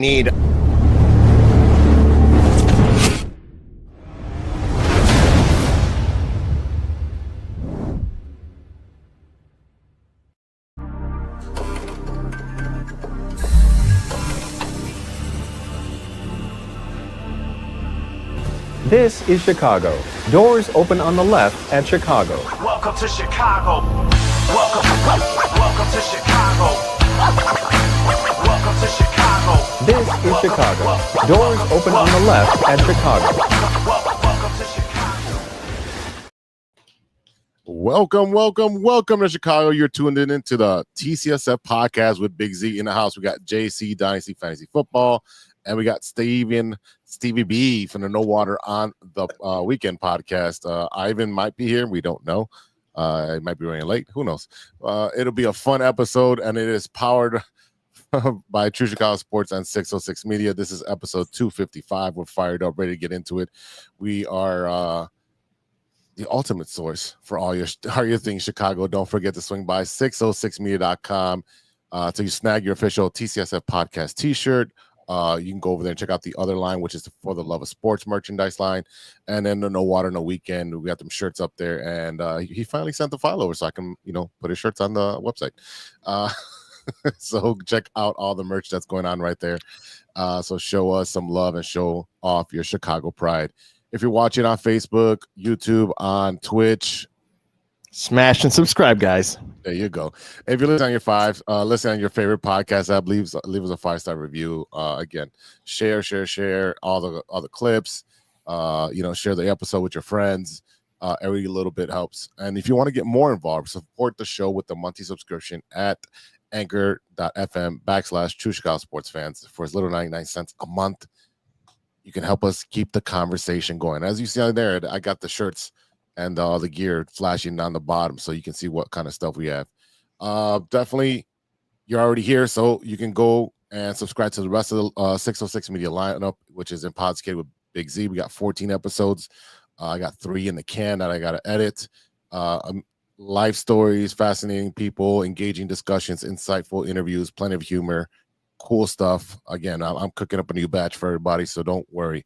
need. This is Chicago. Doors open on the left at Chicago. Welcome to Chicago. Welcome to Chicago. Welcome to Chicago. This is Chicago. Doors open on the left at Chicago. Welcome to Chicago. Welcome to Chicago. You're tuned into the TCSF podcast with Big Z in the house. We got JC Dynasty Fantasy Football, and we got Stevie B from the No Water on the Weekend podcast. Ivan might be here. We don't know. It might be running late. Who knows? It'll be a fun episode, and it is powered by True Chicago Sports and 606 Media. This is episode 255. We're fired up, ready to get into it. We are the ultimate source for all your things Chicago. Don't forget to swing by 606media.com to snag your official TCSF podcast t-shirt. You can go over there and check out the other line, which is the For the Love of Sports merchandise line. And then the No Water, No Weekend. We got them shirts up there. And he finally sent the file over so I can, put his shirts on the website. So check out all the merch that's going on right there. So show us some love and show off your Chicago pride. If you're watching on Facebook, YouTube, on Twitch, Smash and subscribe, guys. there you go. If you're listening on your favorite podcast app, leave us a 5-star review. Again, share all the clips. Share the episode with your friends. Every little bit helps. And if you want to get more involved, support the show with the monthly subscription at anchor.fm/True Chicago Sports Fans for as little 99 cents a month. You can help us keep the conversation going. As you see on there, I got the shirts and all the gear flashing down the bottom so you can see what kind of stuff we have. Definitely, you're already here, so you can go and subscribe to the rest of the 606 Media lineup, which is in Podskate with Big Z. We got 14 episodes. I got 3 in the can that I got to edit. Life stories, fascinating people, engaging discussions, insightful interviews, plenty of humor, cool stuff. Again, I'm cooking up a new batch for everybody, so don't worry.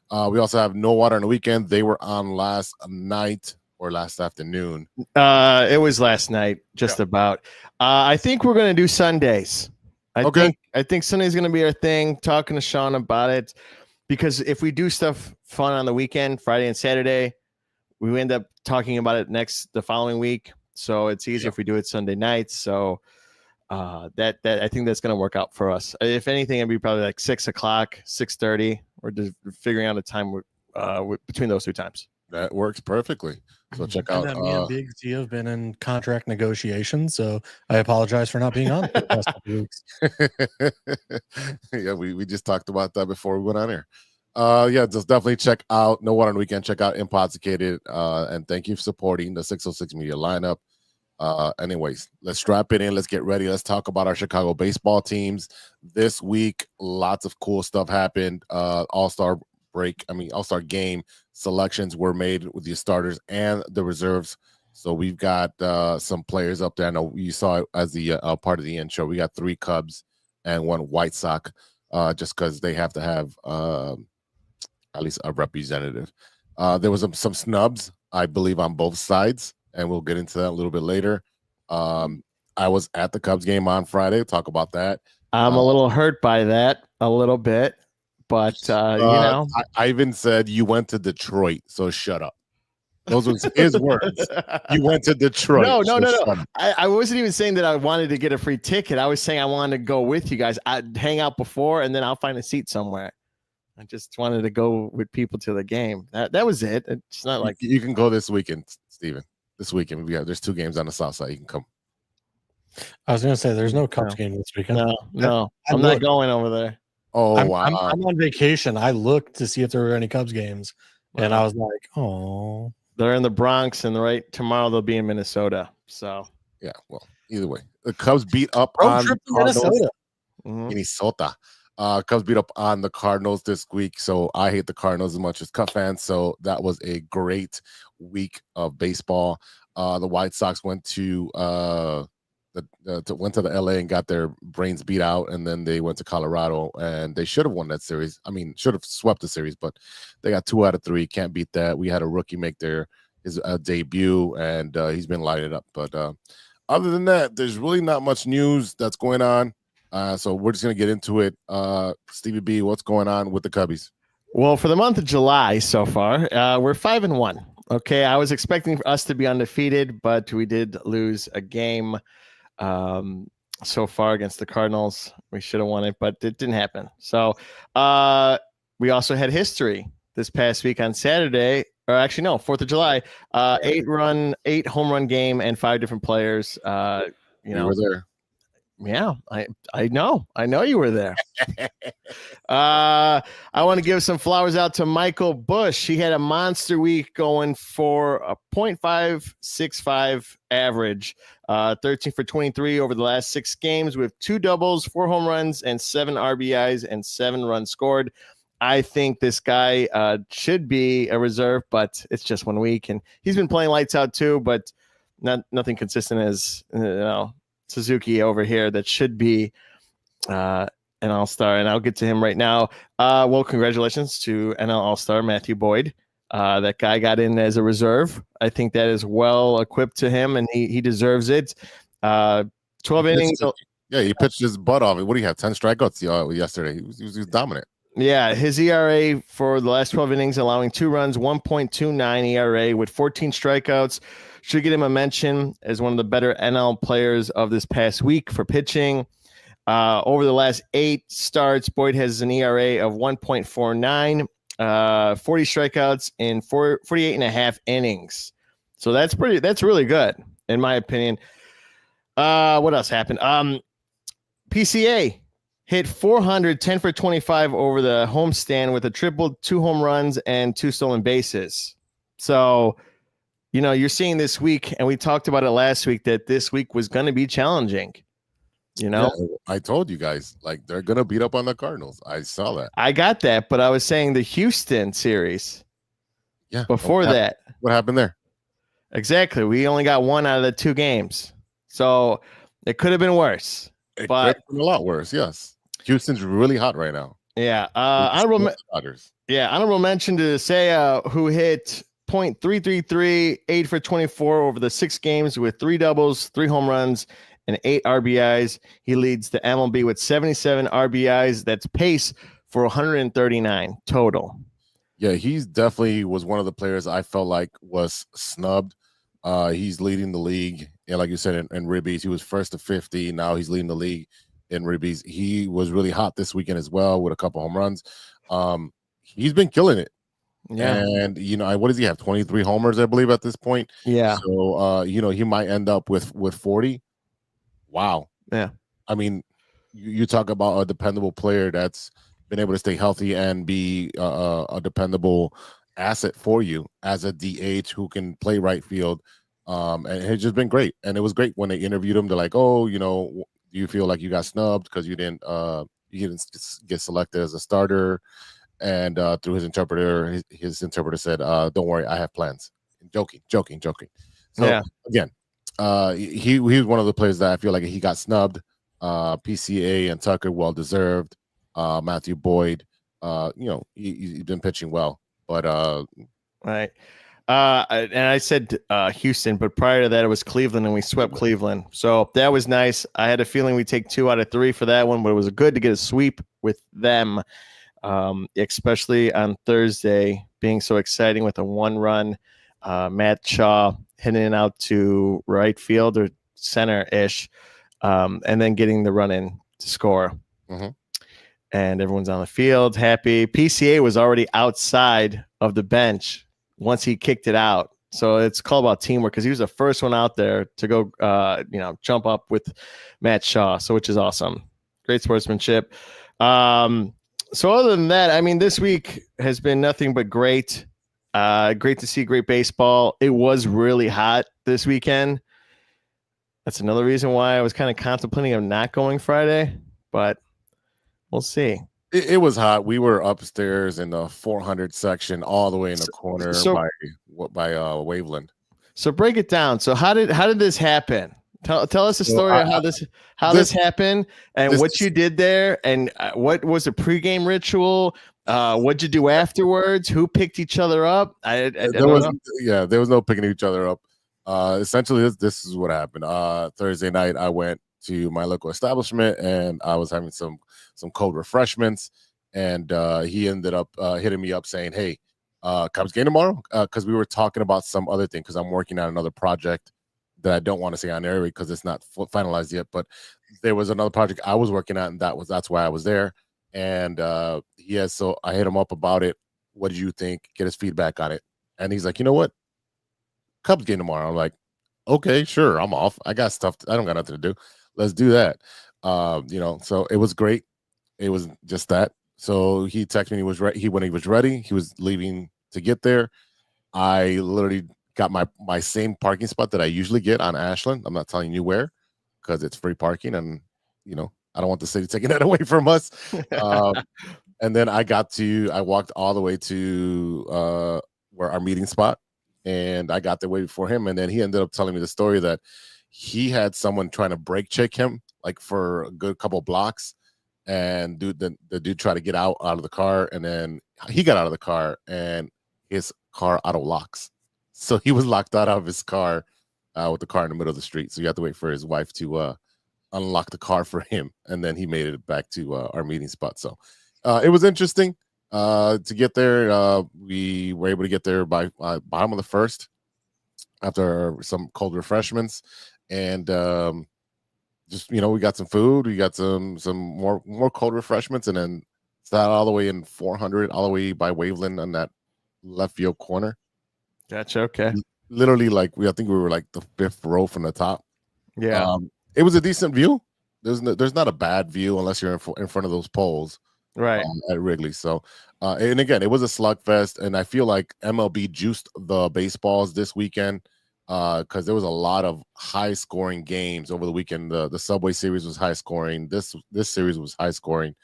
We also have No Water on the Weekend. They were on last night or last afternoon. It was last night, just about. I think we're going to do Sundays. I think Sunday's going to be our thing, talking to Sean about it. Because if we do stuff fun on the weekend, Friday and Saturday, we end up talking about it the following week. So it's easier if we do it Sunday nights. So that I think that's going to work out for us. If anything, it'd be probably like 6 o'clock, 6:30. We're just figuring out a time between those two times. That works perfectly. So check out. Me and Big Z have been in contract negotiations, so I apologize for not being on the past couple weeks. Yeah, we just talked about that before we went on here. Just definitely check out No Water on the Weekend. Check out Impossicated, and thank you for supporting the 606 Media lineup. Anyways, let's strap it in. Let's get ready. Let's talk about our Chicago baseball teams this week. Lots of cool stuff happened. All-Star game selections were made with the starters and the reserves. So we've got some players up there. I know you saw it as the part of the intro. We got 3 Cubs and 1 White Sox, just because they have to have at least a representative. There was some snubs, I believe, on both sides, and we'll get into that a little bit later. I was at the Cubs game on Friday. Talk about that. I'm a little hurt by that, a little bit. But, Ivan said you went to Detroit, so shut up. Those were his words. You went to Detroit. No. I wasn't even saying that I wanted to get a free ticket. I was saying I wanted to go with you guys. I'd hang out before, and then I'll find a seat somewhere. I just wanted to go with people to the game. That was it. It's not like you can go this weekend, Steven. This weekend, there's 2 games on the south side. You can come. I was going to say there's no Cubs game this weekend. No. I'm not going over there. Oh, I'm, wow. I'm on vacation. I looked to see if there were any Cubs games, and I was like, oh. They're in the Bronx, and tomorrow they'll be in Minnesota. So yeah, well, either way, the Cubs beat up Road on trip to Minnesota. Minnesota. Cubs beat up on the Cardinals this week, so I hate the Cardinals as much as Cub fans. So that was a great week of baseball. The White Sox went to the went to the LA and got their brains beat out, and then they went to Colorado, and they should have won that series. I mean, should have swept the series, but they got 2 out of 3. Can't beat that. We had a rookie make his debut, and he's been lighted up. But other than that, there's really not much news that's going on. So we're just gonna get into it. Stevie B, what's going on with the Cubbies? Well, for the month of July so far, we're 5-1. Okay, I was expecting us to be undefeated, but we did lose a game so far against the Cardinals. We should have won it, but it didn't happen. So we also had history this past week on Saturday, or actually no, 4th of July, 8 home run game and 5 different players. You were there. Yeah, I know you were there. I want to give some flowers out to Michael Bush. He had a monster week going for a .565 average, 13 for 23 over the last 6 games with 2 doubles, 4 home runs, and 7 RBIs and 7 runs scored. I think this guy should be a reserve, but it's just 1 week, and he's been playing lights out too, but nothing consistent as Suzuki over here that should be an all-star, and I'll get to him right now. Well, congratulations to NL all-star Matthew Boyd. That guy got in as a reserve. I think that is well equipped to him, and he deserves it. 12 innings. Yeah, he pitched his butt off. What do you have? 10 strikeouts yesterday. He was dominant. Yeah, his ERA for the last 12 innings, allowing 2 runs, 1.29 ERA with 14 strikeouts. Should get him a mention as one of the better NL players of this past week for pitching. Over the last 8 starts, Boyd has an ERA of 1.49, 40 strikeouts in 48 and a half innings. So that's really good, in my opinion. What else happened? PCA hit 400, 10 for 25 over the homestand with a triple, 2 home runs, and 2 stolen bases. So, you're seeing this week, and we talked about it last week, that this week was going to be challenging. Yeah, I told you guys, they're going to beat up on the Cardinals. I saw that. I got that, but I was saying the Houston series. Yeah. Before that. What happened there? Exactly. We only got 1 out of the 2 games. So it could have been worse. It could have been a lot worse, yes. Houston's really hot right now. Yeah. Honorable mention to Seiya, who hit .333, 8 for 24 over the 6 games with 3 doubles, 3 home runs, and 8 RBIs. He leads the MLB with 77 RBIs. That's pace for 139 total. Yeah, he's definitely was one of the players I felt like was snubbed. He's leading the league. And like you said, in ribbies, he was first to 50. Now he's leading the league in ribbies. He was really hot this weekend as well with a couple home runs. He's been killing it. Yeah. And, what does he have? 23 homers, I believe, at this point. Yeah. So, he might end up with 40. Wow. Yeah. I mean, you talk about a dependable player that's been able to stay healthy and be a dependable asset for you as a DH who can play right field. And it's just been great. And it was great when they interviewed him. They're like, oh, do you feel like you got snubbed because you didn't get selected as a starter? And through his interpreter, his interpreter said, don't worry, I have plans. Joking. So again, he was one of the players that I feel like he got snubbed. PCA and Tucker, well deserved. Matthew Boyd, he's been pitching well, but right. And I said Houston, but prior to that, it was Cleveland, and we swept Cleveland. So that was nice. I had a feeling we'd take 2 out of 3 for that one, but it was good to get a sweep with them, especially on Thursday, being so exciting with a 1-run. Matt Shaw hitting it out to right field or center-ish, and then getting the run in to score. Mm-hmm. And everyone's on the field happy. PCA was already outside of the bench once he kicked it out. So it's called about teamwork because he was the first one out there to go, jump up with Matt Shaw. So which is awesome. Great sportsmanship. So other than that, I mean, this week has been nothing but great. Great to see great baseball. It was really hot this weekend. That's another reason why I was kind of contemplating of not going Friday, but we'll see. It was hot. We were upstairs in the 400 section, all the way in the corner by Waveland. So break it down. So how did this happen? Tell us the story of how this happened and what you did there, and what was the pregame ritual. What'd you do afterwards? Who picked each other up? There was no picking each other up. Essentially, this is what happened. Thursday night, I went to my local establishment and I was having some cold refreshments, and he ended up hitting me up saying, "Hey, Cubs game tomorrow?" Because we were talking about some other thing, because I'm working on another project that I don't want to say on air because it's not finalized yet. But there was another project I was working on, and that's why I was there. And so I hit him up about it. What did you think? Get his feedback on it. And he's like, "You know what? Cubs game tomorrow." I'm like, "Okay, sure. I'm off. I got stuff. I don't got nothing to do. Let's do that." So it was great. It was just that. So he texted me. He was ready. When he was ready, he was leaving to get there. I literally got my same parking spot that I usually get on Ashland. I'm not telling you where, because it's free parking, and I don't want the city taking that away from us. And then I walked all the way to where our meeting spot, and I got there way before him. And then he ended up telling me the story that he had someone trying to brake check him like for a good couple blocks, and the dude tried to get out of the car, and then he got out of the car and his car auto locks. So he was locked out of his car with the car in the middle of the street. So you have to wait for his wife to unlock the car for him, and then he made it back to our meeting spot. So it was interesting to get there. We were able to get there by bottom of the first after some cold refreshments, and we got some food, we got some more cold refreshments, and then sat all the way in 400, all the way by Waveland on that left field corner. Gotcha. Okay. Literally, I think we were like the fifth row from the top. Yeah. It was a decent view. There's not a bad view unless you're in front of those poles, right, at Wrigley. So, and again, it was a slugfest, and I feel like MLB juiced the baseballs this weekend because there was a lot of high scoring games over the weekend. The Subway Series was high scoring. This series was high scoring.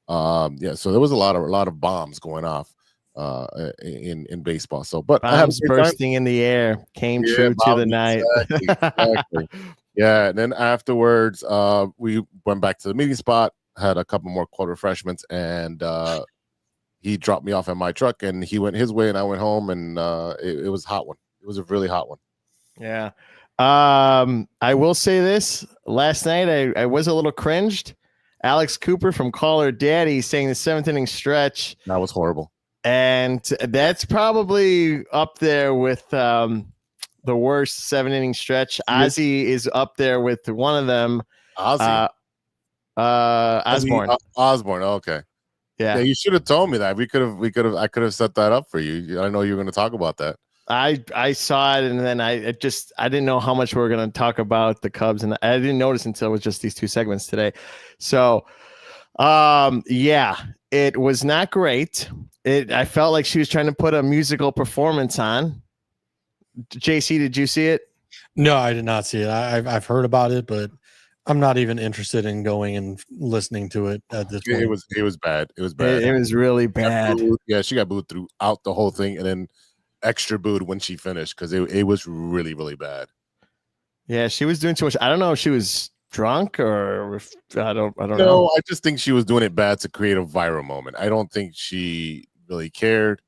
So there was a lot of bombs going off in baseball. So, but bombs bursting in the air came true to the night. Exactly. Yeah, and then afterwards, we went back to the meeting spot, had a couple more cold refreshments, and he dropped me off at my truck, and he went his way, and I went home, and it was a hot one. It was a really hot one. Yeah. I will say this. Last night, I was a little cringed. Alex Cooper from Caller Daddy saying the seventh inning stretch. That was horrible. And that's probably up there with the worst 7-inning stretch. Ozzy is up there with one of them. Osborne. Osborne. Okay. Yeah. You should have told me that. I could have set that up for you. I know you were going to talk about that. I saw it, and then I didn't know how much we were going to talk about the Cubs, and I didn't notice until it was just these two segments today. So, it was not great. I felt like she was trying to put a musical performance on. JC, did you see it? No, I did not see it. I've heard about it, but I'm not even interested in going and listening to it at this point. It was bad. It was bad. It was really bad. She got booed throughout the whole thing, and then extra booed when she finished because it was really, really bad. Yeah, she was doing too much. I don't know if she was drunk or if, I don't know. No, I just think she was doing it bad to create a viral moment. I don't think she really cared.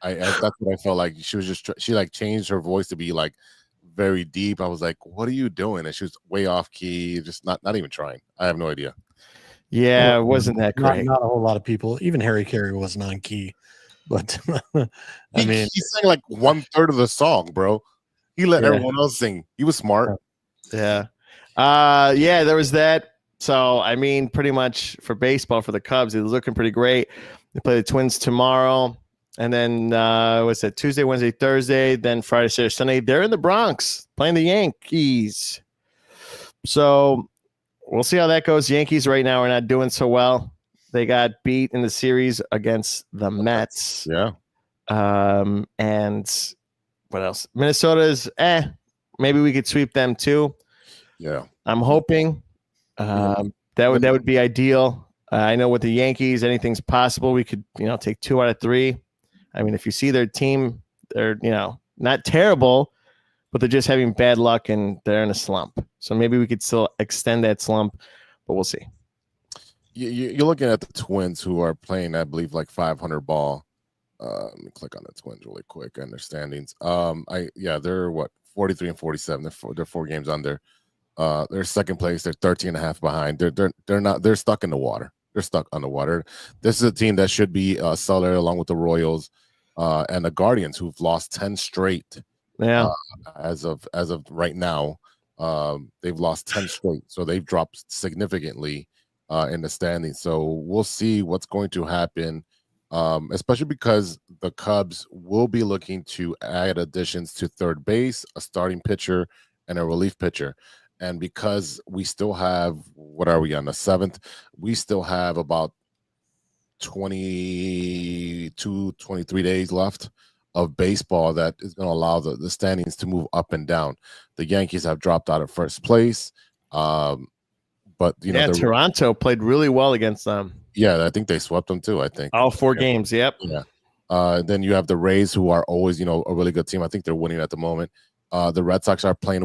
That's what I felt like. She was just she changed her voice to be like very deep. I was like, what are you doing? And she was way off key, just not even trying. I have no idea. Yeah, it wasn't that great. Not a whole lot of people. Even Harry Carey wasn't on key. But he sang like 1/3 of the song, bro. He let everyone else sing. He was smart. Yeah. There was that. So, I mean, pretty much for baseball for the Cubs, it was looking pretty great. They play the Twins tomorrow. And then what's that? Tuesday, Wednesday, Thursday, then Friday, Saturday, Sunday. They're in the Bronx playing the Yankees. So we'll see how that goes. Yankees right now are not doing so well. They got beat in the series against the Mets. Yeah. And what else? Minnesota's maybe we could sweep them too. Yeah. I'm hoping that would be ideal. I know with the Yankees, anything's possible. We could, take 2 out of 3. I mean, if you see their team, they're, not terrible, but they're just having bad luck and they're in a slump. So maybe we could still extend that slump, but we'll see. You're looking at the Twins, who are playing, I believe, like 500 ball. Let me click on the Twins really quick and their standings. They're what, 43 and 47. They're 4 games under. They're second place. They're 13 and a half behind. They're stuck in the water. They're stuck on the water. This is a team that should be seller along with the Royals and the Guardians, who've lost 10 straight. Yeah. As of right now, they've lost 10 straight, so they've dropped significantly in the standings. So we'll see what's going to happen, especially because the Cubs will be looking to add additions to third base, a starting pitcher, and a relief pitcher. And because we still have, what are we on the 7th? We still have about 22, 23 days left of baseball that is going to allow the standings to move up and down. The Yankees have dropped out of first place. But Toronto played really well against them. Yeah, I think they swept them too. I think all 4 games. Yep. Yeah. Then you have the Rays, who are always, a really good team. I think they're winning at the moment. The Red Sox are playing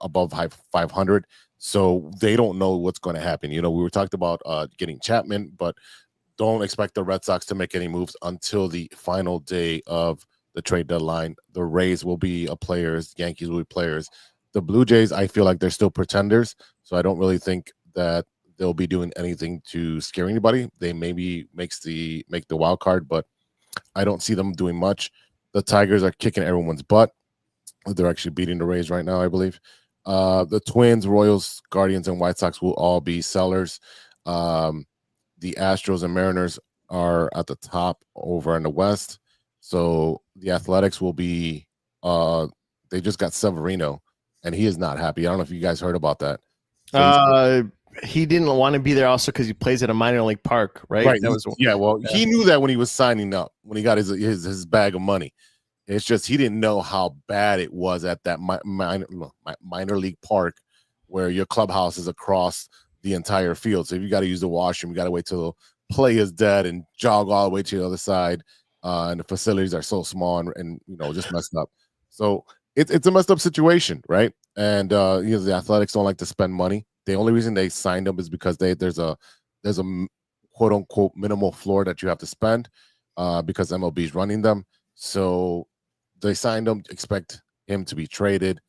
above 500, so they don't know what's going to happen. We were talking about getting Chapman, but don't expect the Red Sox to make any moves until the final day of the trade deadline. The Rays will be players. Yankees will be players. The Blue Jays, I feel like they're still pretenders, so I don't really think that they'll be doing anything to scare anybody. They maybe make the wild card, but I don't see them doing much. The Tigers are kicking everyone's butt. They're actually beating the Rays right now, I believe. The Twins, Royals, Guardians, and White Sox will all be sellers. The Astros and Mariners are at the top over in the West. So the Athletics will be they just got Severino, and he is not happy. I don't know if you guys heard about that. So he didn't want to be there also because he plays at a minor league park, right? Right. He knew that when he was signing up, when he got his bag of money. It's just he didn't know how bad it was at that minor league park, where your clubhouse is across the entire field. So if you got to use the washroom, you got to wait till the play is dead and jog all the way to the other side. And the facilities are so small and just messed up. So it's a messed up situation, right? And the Athletics don't like to spend money. The only reason they signed him is because there's a quote unquote minimal floor that you have to spend because MLB is running them. So they signed him, expect him to be traded.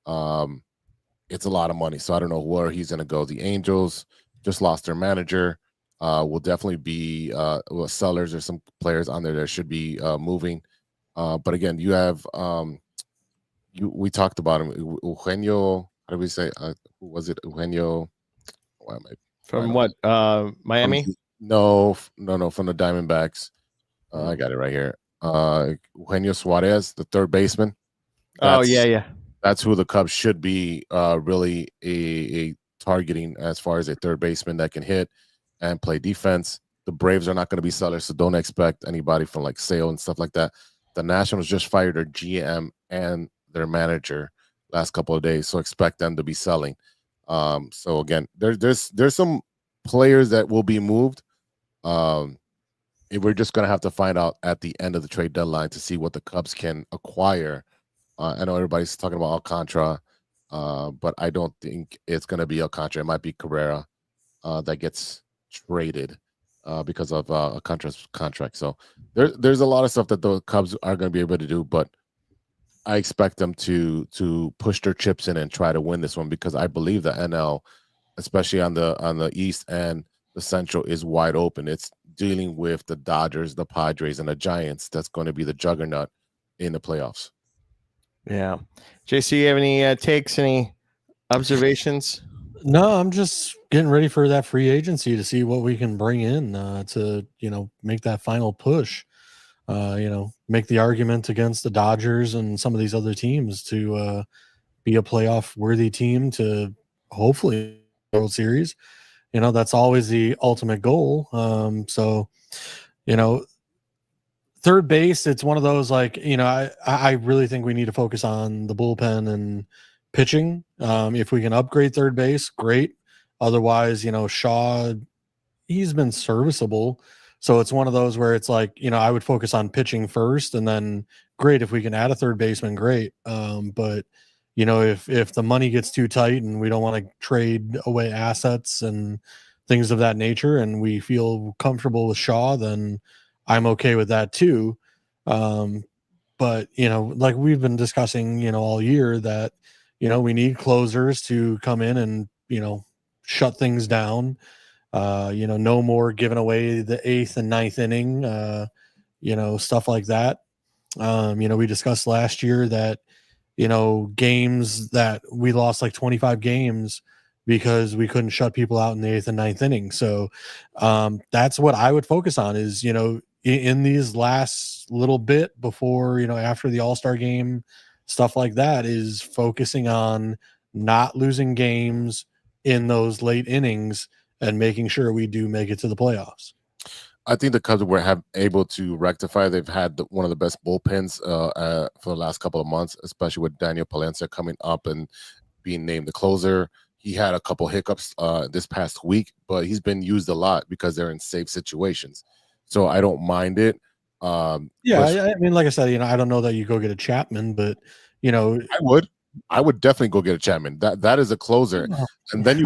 It's a lot of money, so I don't know where he's going to go. The Angels just lost their manager. Will definitely be sellers. There's some players on there that should be moving. But again, you have we talked about him, Eugenio. How do we say? Who was it? Eugenio. Why am I from what? Miami? No, from the Diamondbacks. I got it right here. Eugenio Suarez, the third baseman. That's who the Cubs should be really a targeting as far as a third baseman that can hit and play defense. The Braves are not going to be sellers, so don't expect anybody from like Sale and stuff like that. The Nationals just fired their GM and their manager last couple of days, so expect them to be selling. So again, there's some players that will be moved. We're just going to have to find out at the end of the trade deadline to see what the Cubs can acquire. I know everybody's talking about Alcantara, but I don't think it's going to be Alcantara. It might be Carrera that gets traded because of Alcantara's contract. So there's a lot of stuff that the Cubs are going to be able to do, but I expect them to push their chips in and try to win this one because I believe the NL, especially on the East and the Central, is wide open. It's dealing with the Dodgers, the Padres, and the Giants. That's going to be the juggernaut in the playoffs. Yeah. JC, you have any takes, any observations? No, I'm just getting ready for that free agency to see what we can bring in to, make that final push. Make the argument against the Dodgers and some of these other teams to be a playoff worthy team to hopefully World Series. That's always the ultimate goal. Third base, it's one of those I really think we need to focus on the bullpen and pitching. If we can upgrade third base, great. Otherwise, Shaw, he's been serviceable. So it's one of those where it's like, I would focus on pitching first, and then great if we can add a third baseman, great. But if the money gets too tight and we don't want to trade away assets and things of that nature, and we feel comfortable with Shaw, then I'm okay with that too. But like we've been discussing, all year, that we need closers to come in and shut things down. No more giving away the 8th and 9th inning, stuff like that. We discussed last year that, games that we lost like 25 games because we couldn't shut people out in the 8th and 9th inning. So that's what I would focus on is, in these last little bit before, after the All-Star game, stuff like that, is focusing on not losing games in those late innings and making sure we do make it to the playoffs. I think the Cubs were able to rectify. They've had one of the best bullpens for the last couple of months, especially with Daniel Palencia coming up and being named the closer. He had a couple hiccups this past week, but he's been used a lot because they're in safe situations. So I don't mind it. I mean, like I said, I don't know that you go get a Chapman, but I would definitely go get a Chapman. That is a closer, and then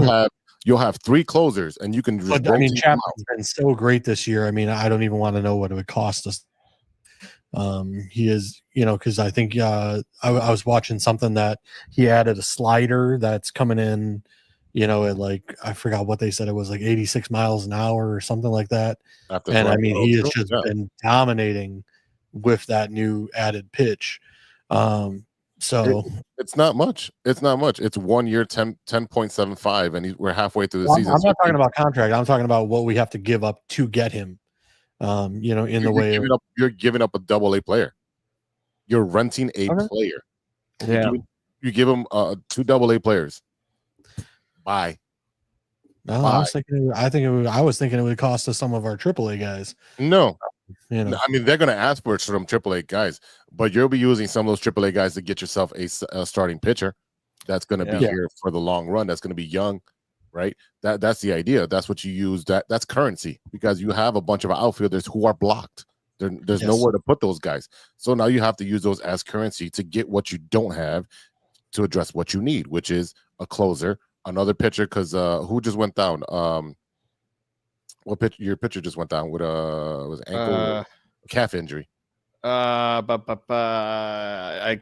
you'll have 3 closers, and you can just. But, Chapman's been so great this year. I mean, I don't even want to know what it would cost us. He is, because I think I was watching something that he added a slider that's coming in, at like, I forgot what they said, it was like 86 miles an hour or something like that. And I mean, he has just been dominating with that new added pitch. So it's not much. It's 1 year, 10.75, and we're halfway through the season. I'm not talking about contract. I'm talking about what we have to give up to get him. You're giving up a double-A player. You're renting a player. Yeah, you give him 2 double-A players. Bye. No, I was thinking it would cost us some of our AAA guys. No. I mean, they're going to ask for some AAA guys, but you'll be using some of those AAA guys to get yourself a starting pitcher that's going to be here for the long run. That's going to be young, right? That's the idea. That's what you use. That's currency, because you have a bunch of outfielders who are blocked. There's nowhere to put those guys. So now you have to use those as currency to get what you don't have to address what you need, which is a closer, another pitcher. Because who just went down? Your pitcher just went down with was ankle calf injury. I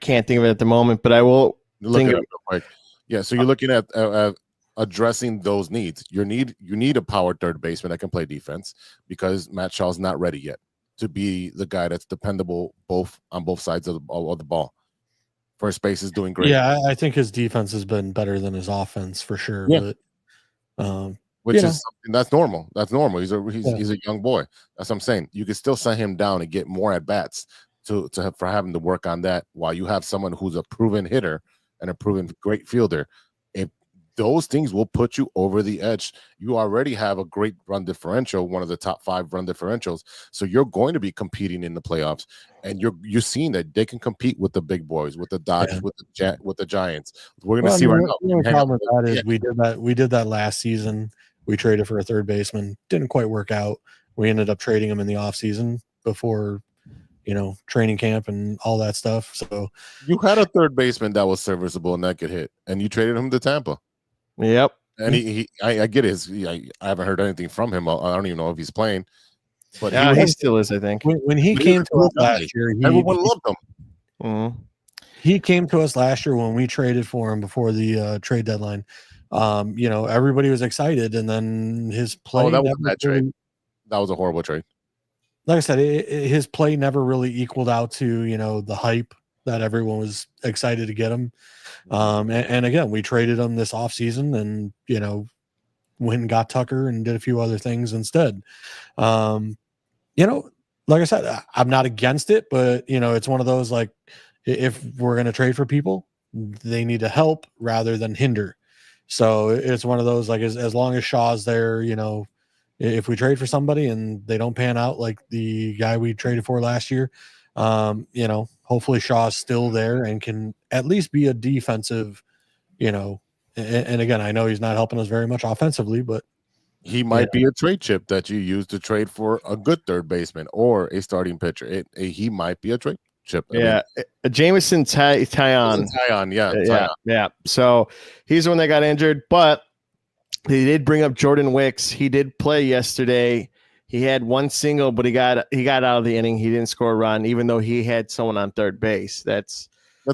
can't think of it at the moment, but I will look it up real quick. Yeah, so you're looking at addressing those needs. You need a power third baseman that can play defense, because Matt Shaw's not ready yet to be the guy that's dependable on both sides of the ball. First base is doing great. Yeah, I think his defense has been better than his offense for sure. Yeah. But which is something that's normal. That's normal. He's a young boy. That's what I'm saying. You can still send him down and get more at bats for having to work on that, while you have someone who's a proven hitter and a proven great fielder. If those things will put you over the edge. You already have a great run differential, one of the top 5 run differentials. So you're going to be competing in the playoffs, and you're seeing that they can compete with the big boys, with the Dodgers, with the Giants. We're going to see right now. The problem with that is we did that last season. We traded for a third baseman. Didn't quite work out. We ended up trading him in the offseason before, training camp and all that stuff. So you had a third baseman that was serviceable and that could hit, and you traded him to Tampa. Yep. And I get it. I haven't heard anything from him. I don't even know if he's playing. But he still is, I think. When he came to us last year, everyone loved him. Mm-hmm. He came to us last year when we traded for him before the trade deadline. Everybody was excited, and then his play. That was a bad trade. That was a horrible trade. Like I said, his play never really equaled out to the hype that everyone was excited to get him. And again, we traded him this offseason, and went and got Tucker and did a few other things instead. Like I said, I'm not against it, but it's one of those, like, if we're going to trade for people, they need to help rather than hinder. So it's one of those, like, as long as Shaw's there, if we trade for somebody and they don't pan out like the guy we traded for last year, hopefully Shaw's still there and can at least be a defensive, and again, I know he's not helping us very much offensively, but He might be a trade chip that you use to trade for a good third baseman or a starting pitcher. He might be a trade chip. Jameson Tyon. Yeah. So he's the one that got injured, but they did bring up Jordan Wicks. He did play yesterday. He had one single, but he got out of the inning. He didn't score a run, even though he had someone on third base. That's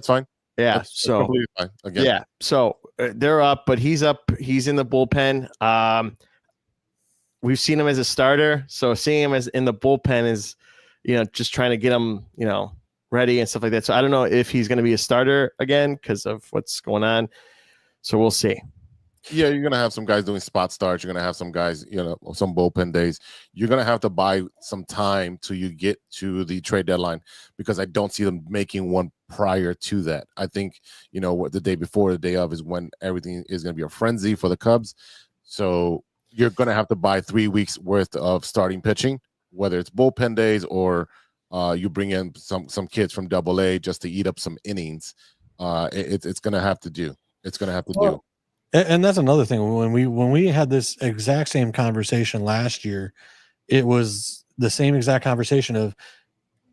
fine. Yeah. That's completely fine. Again. Yeah. So they're up, but he's up. He's in the bullpen. We've seen him as a starter, so seeing him as in the bullpen is, just trying to get him, ready and stuff like that. So I don't know if he's going to be a starter again because of what's going on. So we'll see. Yeah, you're going to have some guys doing spot starts. You're going to have some guys, some bullpen days. You're going to have to buy some time till you get to the trade deadline because I don't see them making one prior to that. I think, what the day before, the day of is when everything is going to be a frenzy for the Cubs. So you're going to have to buy 3 weeks worth of starting pitching, whether it's bullpen days or you bring in some kids from AA just to eat up some innings. It's going to have to do. It's going to have to do. And that's another thing. When we had this exact same conversation last year, it was the same exact conversation of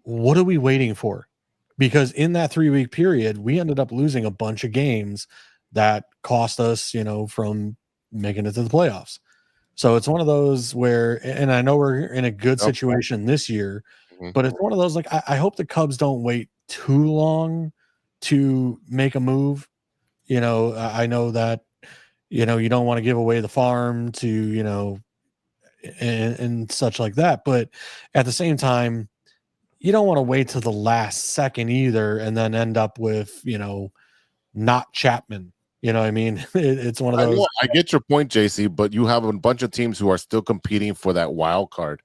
what are we waiting for? Because in that 3 week period, we ended up losing a bunch of games that cost us, from making it to the playoffs. So it's one of those where, and I know we're in a good situation this year, but it's one of those, like, I hope the Cubs don't wait too long to make a move. I know that, you don't want to give away the farm to, and such like that. But at the same time, you don't want to wait till the last second either and then end up with, not Chapman. You know what I mean? It's one of those. I get your point, JC, but you have a bunch of teams who are still competing for that wild card.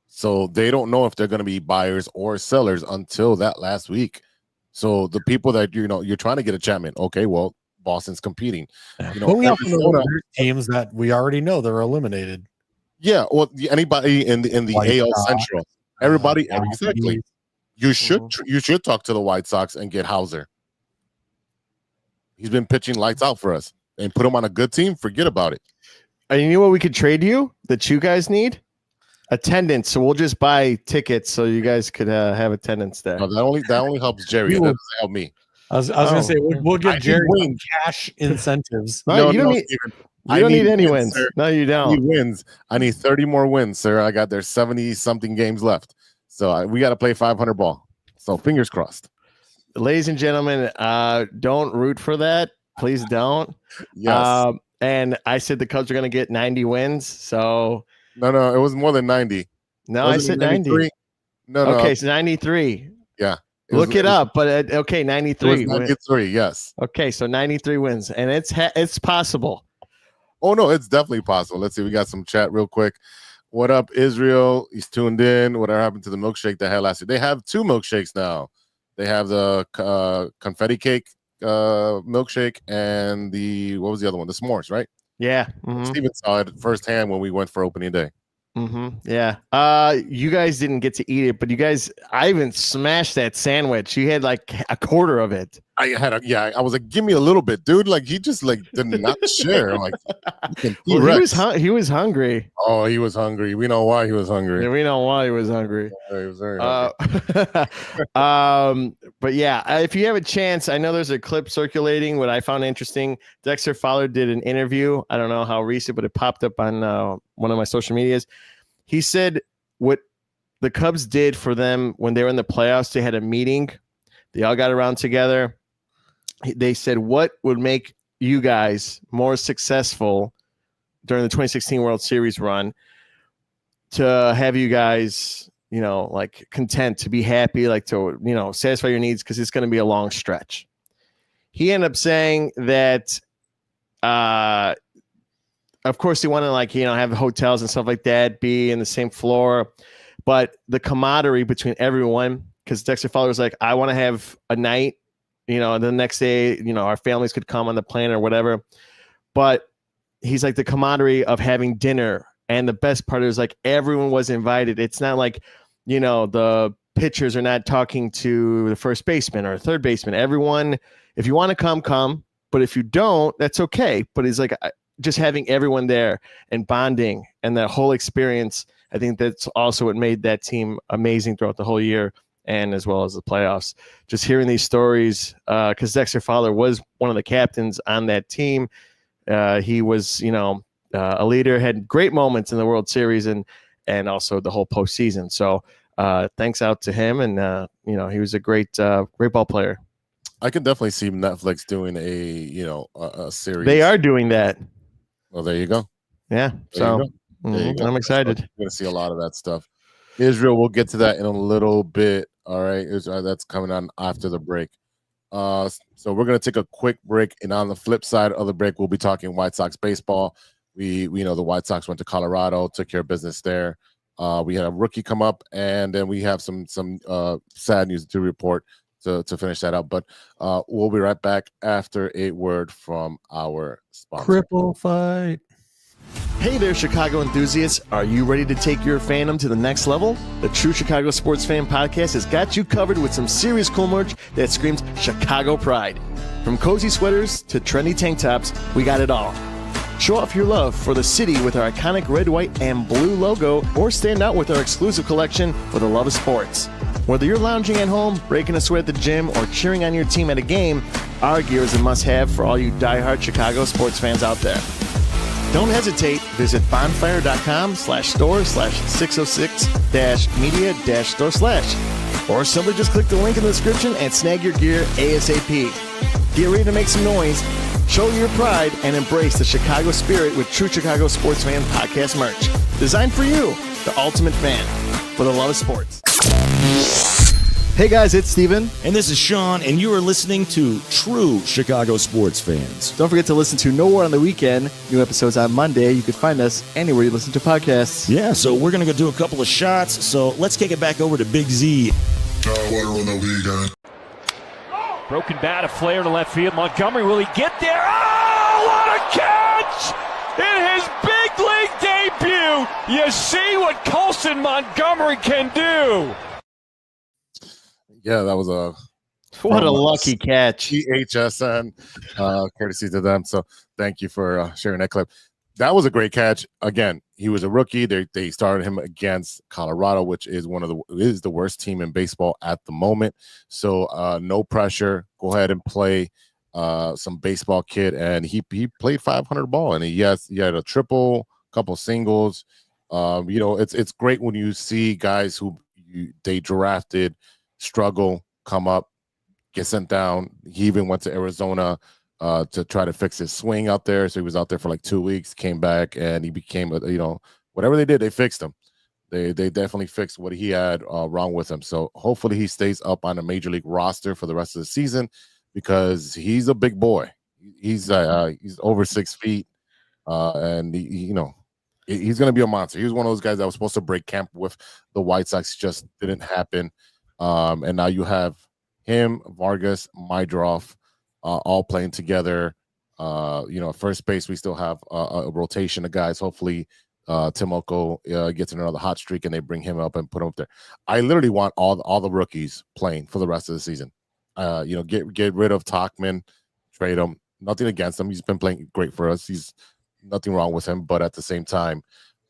So they don't know if they're going to be buyers or sellers until that last week. So the people that, you're trying to get a Chapman. Okay, well, Boston's competing. But we also know there's teams that we already know they're eliminated. Yeah, well, anybody in the AL Central, everybody, exactly. You should talk to the White Sox and get Hauser. He's been pitching lights out for us, and put him on a good team. Forget about it. And you know what we could trade you that you guys need? Attendance. So we'll just buy tickets so you guys could have attendance there. No, that only helps Jerry. That doesn't help me. I was going to say we'll give Jerry some cash incentives. No, you don't need any wins. Sir. No, you don't. I need wins. I need 30 more wins, sir. I got their 70-something games left. So we got to play 500 ball. So fingers crossed. Ladies and gentlemen, don't root for that. Please don't. Yes. And I said the Cubs are going to get 90 wins. So no, it was more than 90. No, I said 90. No. Okay, so 93. Yeah. Look it up, but okay, 93. 93, yes. Okay, so 93 wins, and it's possible. Oh no, it's definitely possible. Let's see. We got some chat real quick. What up, Israel? He's tuned in. Whatever happened to the milkshake they had last year? They have 2 milkshakes now. They have the confetti cake milkshake and what was the other one? The s'mores, right? Yeah. Steven saw it firsthand when we went for opening day. Yeah. You guys didn't get to eat it, but I even smashed that sandwich. You had like a quarter of it. I was like, give me a little bit, dude. Like he just did not share. I'm like, he was hungry. Oh, he was hungry. We know why he was hungry. Yeah, we know why he was hungry. Yeah, he was very hungry. But yeah, if you have a chance, I know there's a clip circulating. What I found interesting, Dexter Fowler did an interview. I don't know how recent, but it popped up on one of my social medias. He said what the Cubs did for them when they were in the playoffs. They had a meeting. They all got around together. They said, what would make you guys more successful during the 2016 World Series run to have you guys, like content, to be happy, like to, satisfy your needs because it's going to be a long stretch. He ended up saying that, of course, they want to have hotels and stuff like that, be in the same floor, but the camaraderie between everyone, because Dexter Fowler was like, I want to have a night, the next day, our families could come on the plane or whatever. But he's like the camaraderie of having dinner. And the best part is everyone was invited. It's not like, the pitchers are not talking to the first baseman or third baseman. Everyone, if you want to come. But if you don't, that's okay. But it's like, just having everyone there and bonding and that whole experience, I think that's also what made that team amazing throughout the whole year and as well as the playoffs. Just hearing these stories, because Dexter Fowler was one of the captains on that team. He was, a leader, had great moments in the World Series and also the whole postseason. So thanks out to him. And, he was a great ball player. I can definitely see Netflix doing a series. They are doing that. Well, there you go. Yeah. There you go. I'm excited. You're going to see a lot of that stuff. Israel, we'll get to that in a little bit. All right. That's coming on after the break. So we're going to take a quick break. And on the flip side of the break, we'll be talking White Sox baseball. We know the White Sox went to Colorado, took care of business there. We had a rookie come up, and then we have some sad news to report to finish that up. But we'll be right back after a word from our sponsor. Cripple fight. Hey there, Chicago enthusiasts. Are you ready to take your fandom to the next level? The True Chicago Sports Fan Podcast has got you covered with some serious cool merch that screams Chicago pride. From cozy sweaters to trendy tank tops, we got it all. Show off your love for the city with our iconic red, white, and blue logo, or stand out with our exclusive collection for the love of sports. Whether you're lounging at home, breaking a sweat at the gym, or cheering on your team at a game, our gear is a must-have for all you diehard Chicago sports fans out there. Don't hesitate. Visit bonfire.com/store/606-media-store/ or simply just click the link in the description and snag your gear ASAP. Get ready to make some noise, show your pride, and embrace the Chicago spirit with True Chicago Sports Fan Podcast merch. Designed for you, the ultimate fan, for the love of sports. Hey guys, it's Steven. And this is Sean, and you are listening to True Chicago Sports Fans. Don't forget to listen to No War on the Weekend. New episodes on Monday. You can find us anywhere you listen to podcasts. Yeah, so we're going to go do a couple of shots, so let's kick it back over to Big Z. Broken bat, a flare to left field. Montgomery, will he get there? Oh, what a catch! In his big league debut, you see what Colson Montgomery can do. Yeah, that was what a lucky catch. EHSN, courtesy to them. So thank you for sharing that clip. That was a great catch. Again, he was a rookie. They started him against Colorado, which is is the worst team in baseball at the moment. So no pressure. Go ahead and play some baseball, kid. And he played 500 ball, and he had a triple, couple singles. It's great when you see guys who they drafted struggle, come up, get sent down. He even went to Arizona to try to fix his swing out there. So he was out there for like 2 weeks, came back, and he became whatever they did, they fixed him. They definitely fixed what he had wrong with him. So hopefully he stays up on a major league roster for the rest of the season, because he's a big boy. He's over 6 feet, and he's going to be a monster. He was one of those guys that was supposed to break camp with the White Sox, just didn't happen. And now you have him, Vargas, Mydroff, all playing together. First base, we still have a rotation of guys. Hopefully, Timoko gets another hot streak and they bring him up and put him up there. I literally want all the rookies playing for the rest of the season. Get rid of Tachman, trade him. Nothing against him. He's been playing great for us. He's nothing wrong with him, but at the same time,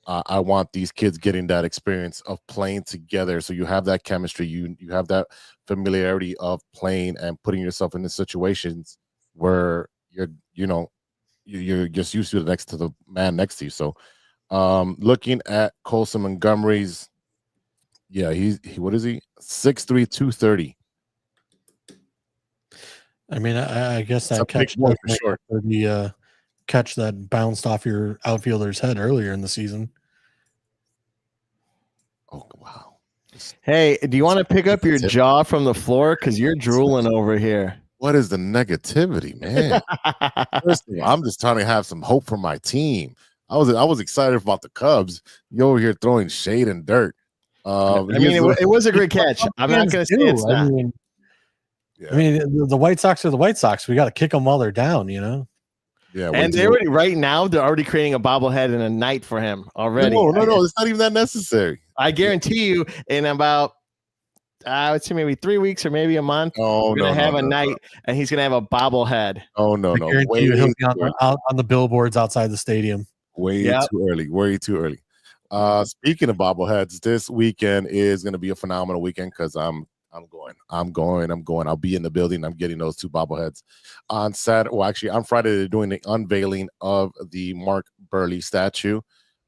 I want these kids getting that experience of playing together. So you have that chemistry, you have that familiarity of playing and putting yourself in the situations where you're just used to the man next to you. So looking at Colson Montgomery's, what is he? 6'3", 230. I mean, I guess that catch for sure. The catch that bounced off your outfielder's head earlier in the season. Oh, wow. Hey, do you want to pick up your jaw from the floor? Because you're drooling over here. What is the negativity, man? Listen, I'm just trying to have some hope for my team. I was excited about the Cubs. You're over here throwing shade and dirt. It was a great catch. I'm not going to say it's not. I mean, the White Sox are the White Sox. We got to kick them while they're down, Yeah, and they're already creating a bobblehead and a night for him already. No, it's not even that necessary. I guarantee you, in about I would say maybe 3 weeks or maybe a month. Oh, we're gonna have a night, and he's gonna have a bobblehead. Oh no, I no, guarantee you he'll be out on the billboards outside the stadium. Way too early. Way too early. Speaking of bobbleheads, this weekend is going to be a phenomenal weekend because I'm going. I'll be in the building. I'm getting those 2 bobbleheads on Saturday. Well, actually, on Friday they're doing the unveiling of the Mark Burley statue.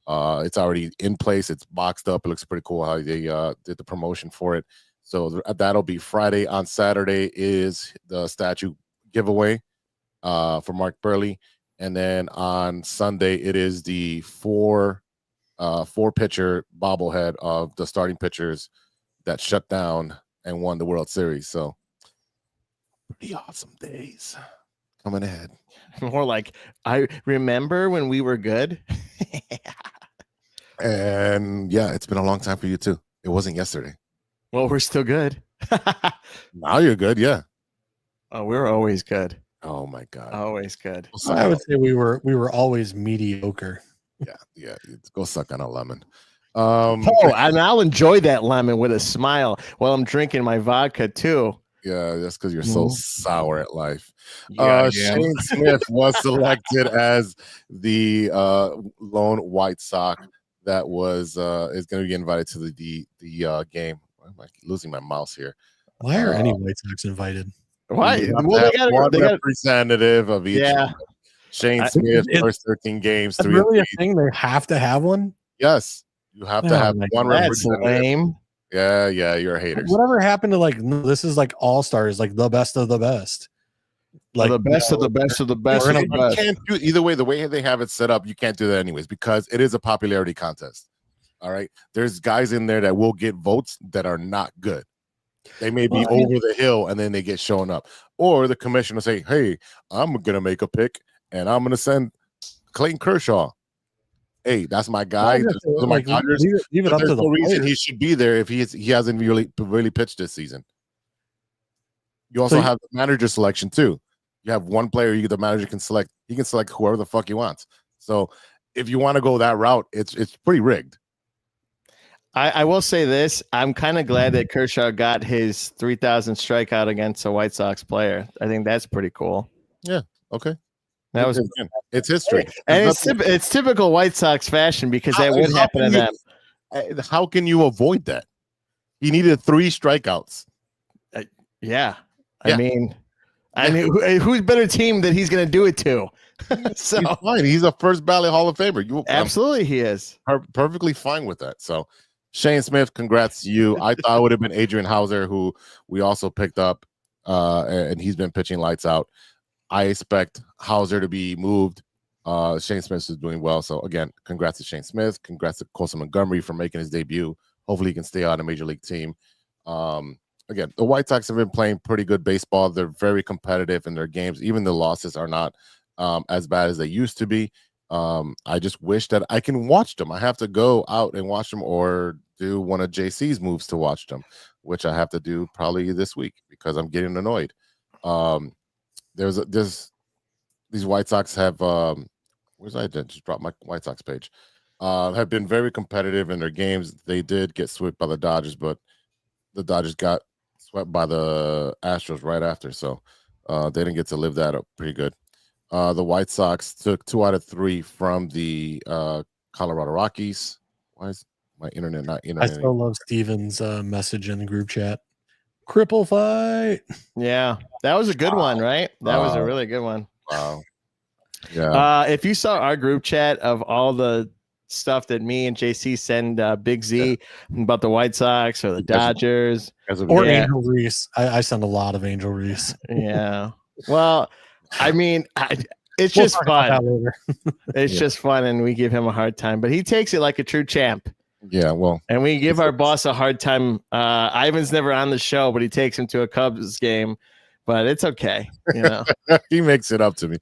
It's already in place. It's boxed up. It looks pretty cool how they did the promotion for it. So that'll be Friday. On Saturday is the statue giveaway for Mark Burley. And then on Sunday, it is the 4 pitcher bobblehead of the starting pitchers that shut down and won the World Series. So pretty awesome days coming ahead. More like, I remember when we were good. And yeah, it's been a long time for you too. It wasn't yesterday. Well, we're still good. Now you're good. Yeah. Oh, we're always good. Oh my God. Always good. I would say we were always mediocre. Yeah. Go suck on a lemon. And I'll enjoy that lemon with a smile while I'm drinking my vodka too. Yeah, that's because you're so sour at life. Yeah, Shane Smith was selected as the lone White Sox that is going to be invited to the game. Why am I losing my mouse here? Why are any White Sox invited? Why? Well, they got representative of each. Yeah. Shane Smith, first 13 games. That's really a thing. They have to have one. Yes, you have to have one That's representative. lame. Yeah, you're a hater. Whatever happened to this is like all stars, like the best of the best. Like the best of the best of the best. You can't do either way. The way they have it set up, you can't do that anyways because it is a popularity contest. All right, there's guys in there that will get votes that are not good. They may be over the hill and then they get shown up, or the commission will say, "Hey, I'm gonna make a pick and I'm gonna send Clayton Kershaw. Hey, that's my guy. Leave it up to the reason he should be there if he hasn't really pitched this season." You also have the manager selection too. You have one player the manager can select. He can select whoever the fuck he wants. So if you want to go that route, it's pretty rigged. I will say this. I'm kind of glad that Kershaw got his 3,000 strikeout against a White Sox player. I think that's pretty cool. Yeah. Okay. That was it's history. And it's typical White Sox fashion because that would happen to them. How can you avoid that? He needed 3 strikeouts. Yeah. I mean, who's better team that he's going to do it to? So he's fine. He's a first ballot Hall of Famer. Absolutely, he is perfectly fine with that. So, Shane Smith, congrats to you. I thought it would have been Adrian Hauser, who we also picked up, and he's been pitching lights out. I expect Hauser to be moved. Shane Smith is doing well. So, again, congrats to Shane Smith. Congrats to Colson Montgomery for making his debut. Hopefully, he can stay on a major league team. Again, the White Sox have been playing pretty good baseball. They're very competitive in their games. Even the losses are not as bad as they used to be. I just wish that I can watch them. I have to go out and watch them or do one of JC's moves to watch them, which I have to do probably this week because I'm getting annoyed. These White Sox have where's I just dropped my White Sox page. Have been very competitive in their games. They did get swept by the Dodgers, but the Dodgers got swept by the Astros right after, so they didn't get to live that up pretty good. The White Sox took 2 out of 3 from the Colorado Rockies. Why is my internet not internet? I still love Steven's message in the group chat. Cripple fight. Yeah, that was a good one, right? That was a really good one. Wow. Yeah. If you saw our group chat of all the stuff that me and JC send Big Z about the White Sox or the Dodgers or Angel Reese. I send a lot of Angel Reese. Yeah. Well, I mean, it's just fun. It's just fun, and we give him a hard time, but he takes it like a true champ. Yeah, well, and we give our boss a hard time. Ivan's never on the show, but he takes him to a Cubs game. But it's okay, you know. He makes it up to me.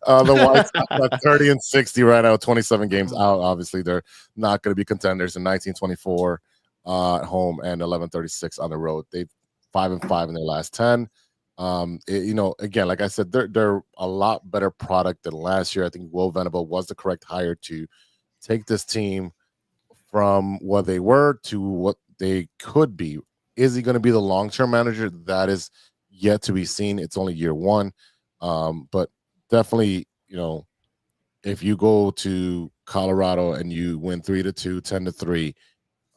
The White Sox are 30 and 60 right now, 27 games out. Obviously, they're not going to be contenders in 1924 at home and 1136 on the road. They've 5-5 in their last 10. Again, like I said, they're a lot better product than last year. I think Will Venable was the correct hire to take this team from what they were to what they could be Is he going to be the long-term manager? That is yet to be seen. It's only year one. But definitely, if you go to Colorado and you win 3-2, 10-3,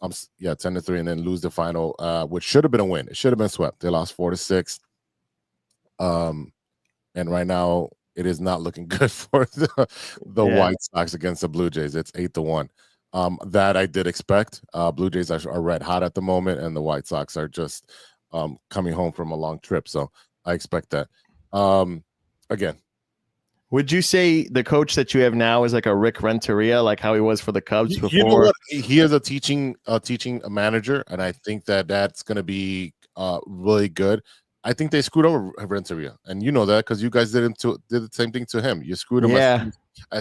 10-3, and then lose the final, which should have been a win. It should have been swept. They lost 4-6. And right now it is not looking good for the White Sox against the Blue Jays. It's 8-1. That I did expect. Blue Jays are red hot at the moment, and the White Sox are just coming home from a long trip. So I expect that. Again, would you say the coach that you have now is like a Rick Renteria, like how he was for the Cubs before? You know what? He is a teaching manager, and I think that's going to be really good. I think they screwed over Renteria, and you know that because you guys did the same thing to him. You screwed him. Yeah,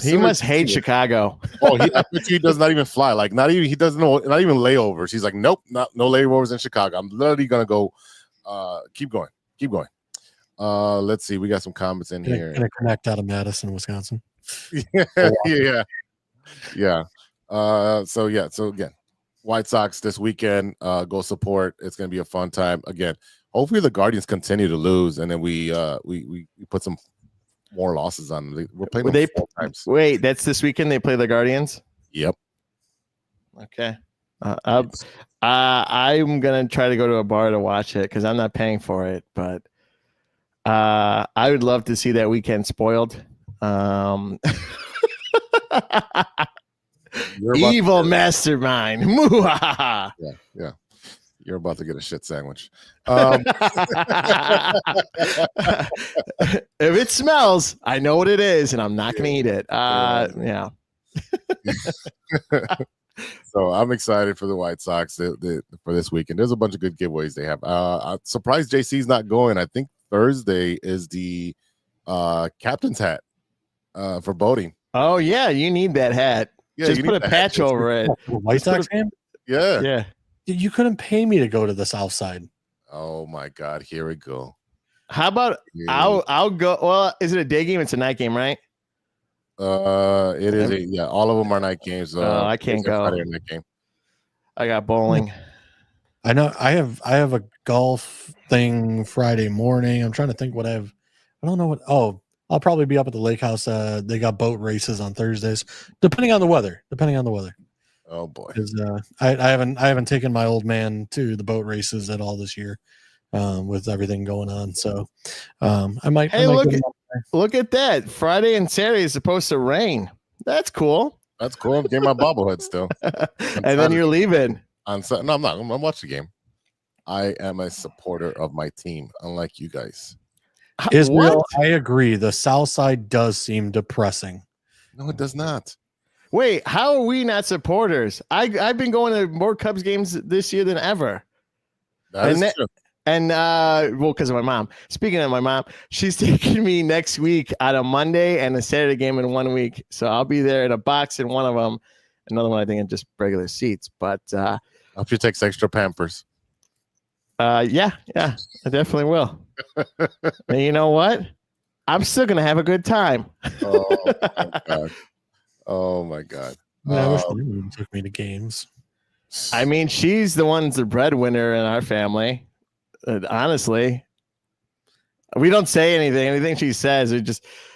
he must hate Chicago. I bet he does not even fly. Like he doesn't know, not even layovers. He's like, nope, no layovers in Chicago. I'm literally gonna go. Keep going. Let's see. We got some comments in here. Gonna connect out of Madison, Wisconsin. yeah. So again, White Sox this weekend. Go support. It's gonna be a fun time. Again, hopefully the Guardians continue to lose, and then we put some more losses on them. We're playing them 4 times. Wait, that's this weekend. They play the Guardians. Yep. Okay. I'm gonna try to go to a bar to watch it because I'm not paying for it, but I would love to see that weekend spoiled. Evil mastermind. Yeah. You're about to get a shit sandwich. If it smells, I know what it is, and I'm not going to eat it. Yeah. So I'm excited for the White Sox for this weekend. There's a bunch of good giveaways they have. I'm surprised JC's not going. I think Thursday is the captain's hat for boating. Oh, yeah. You need that hat. Yeah, just put a patch over it. White Sox game? Yeah. Yeah. You couldn't pay me to go to the South Side. Oh my God! Here we go. How about I'll go? Well, is it a day game? It's a night game, right? It is. All of them are night games. I can't go. Friday night game. I got bowling. I know. I have a golf thing Friday morning. I'm trying to think what I have. I don't know what. Oh, I'll probably be up at the lake house. They got boat races on Thursdays, depending on the weather. Oh boy, because I haven't taken my old man to the boat races at all this year, with everything going on. So I might. Hey, look at that! Friday and Saturday is supposed to rain. That's cool. I'm getting my bobblehead still. And then you're leaving. No, I'm not. I'm watching the game. I am a supporter of my team, unlike you guys. Israel, I agree. The South Side does seem depressing. No, it does not. Wait, how are we not supporters? I've been going to more Cubs games this year than ever. That is true. And well, because of my mom. Speaking of my mom, she's taking me next week on a Monday and a Saturday game in 1 week. So I'll be there in a box in one of them. Another one, I think, in just regular seats. But I hope she takes extra Pampers. Yeah, I definitely will. And you know what? I'm still gonna have a good time. Oh my God. I wish my mom took me to games. I mean, she's the one's the breadwinner in our family. Honestly, we don't say anything. Anything she says,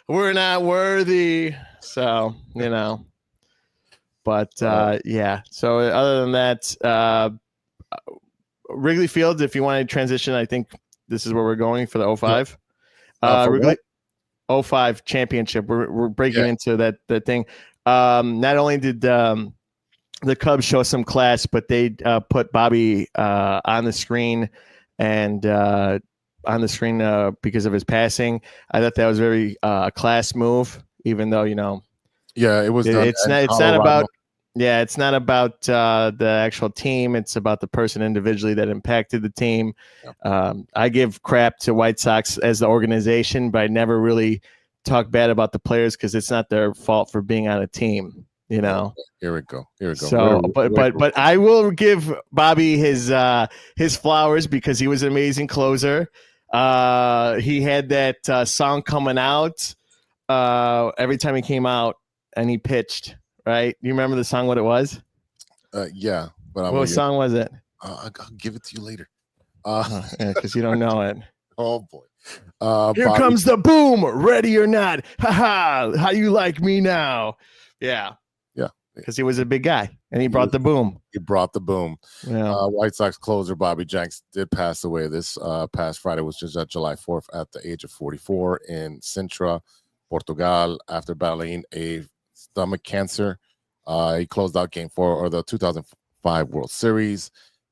we're not worthy. So, but yeah. So other than that, Wrigley Field, if you want to transition, I think this is where we're going for the 05. Wrigley 05 championship. We're breaking into that thing. Not only did the Cubs show some class, but they put Bobby on the screen because of his passing. I thought that was very class move, even though it was. It's not about the actual team. It's about the person individually that impacted the team. I give crap to White Sox as the organization, but I never really talk bad about the players because it's not their fault for being on a team. Here we go. So, but I will give Bobby his flowers because he was an amazing closer. He had that song coming out every time he came out and he pitched. Right? You remember the song? What it was? Yeah, but what song was it? I'll give it to you later. Because you don't know it. Oh boy. Here Bobby, comes the boom. Ready or not? Ha ha. How you like me now? Yeah. Yeah. Because he was a big guy and he brought the boom. He brought the boom. Yeah. White Sox closer Bobby Jenks did pass away this past Friday, which was July 4th at the age of 44 in Sintra, Portugal, after battling a stomach cancer. He closed out Game 4 of the 2005 World Series,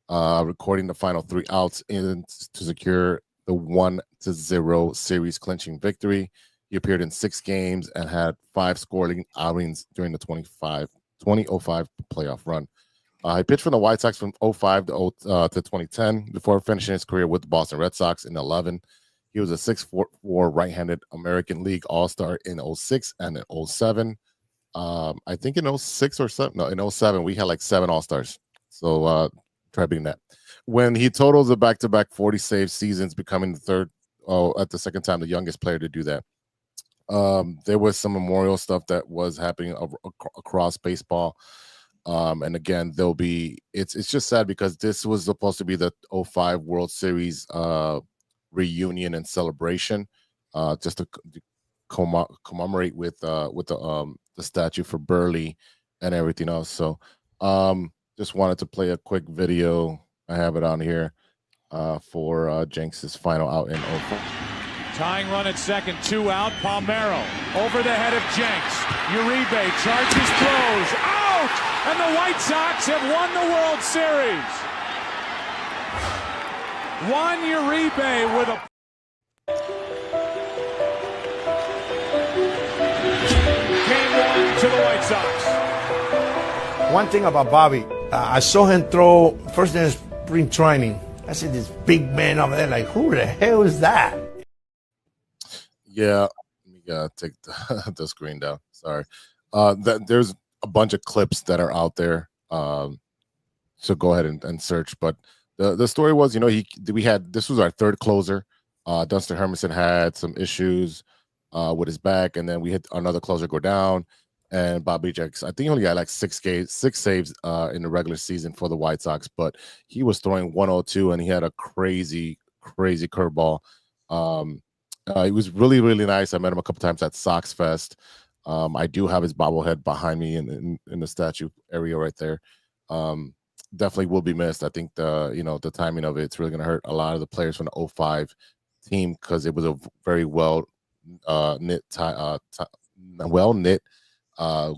recording the final 3 outs to secure the 1-0 series clinching victory. He appeared in 6 games and had 5 scoring outings during the 2005 playoff run. He pitched for the White Sox from 2005 to 2010 before finishing his career with the Boston Red Sox in 2011. He was a 6'4" right-handed American League All-Star in 2006 and in 2007. I think in 2006 or 7, no, in 2007 we had like 7 All-Stars. So try beating that. When he totals the back-to-back 40 save seasons, becoming at the second time the youngest player to do that. There was some memorial stuff that was happening across baseball. And again, it's just sad because this was supposed to be the 2005 World Series reunion and celebration, just to commemorate with the statue for Burley and everything else. So just wanted to play a quick video. I have it on here for Jenks' final out in 2004. Tying run at second, 2 out. Palmeiro over the head of Jenks. Uribe charges, throws, out! And the White Sox have won the World Series. Juan Uribe with a... Game 1 to the White Sox. One thing about Bobby, I saw him throw first in spring training. I said, this big man over there, like, who the hell is that? Yeah, let me take the screen down. Sorry. There's a bunch of clips that are out there. So go ahead and search. But the story was, this was our 3rd closer. Dunston Hermanson had some issues with his back, and then we had another closer go down. And Bobby Jenks, I think he only got like 6 saves in the regular season for the White Sox, but he was throwing 102 and he had a crazy curveball. He was really, really nice. I met him a couple times at Sox Fest. I do have his bobblehead behind me in the statue area right there. Definitely will be missed. I think the timing of it's really going to hurt a lot of the players from the 2005 team because it was a very well knit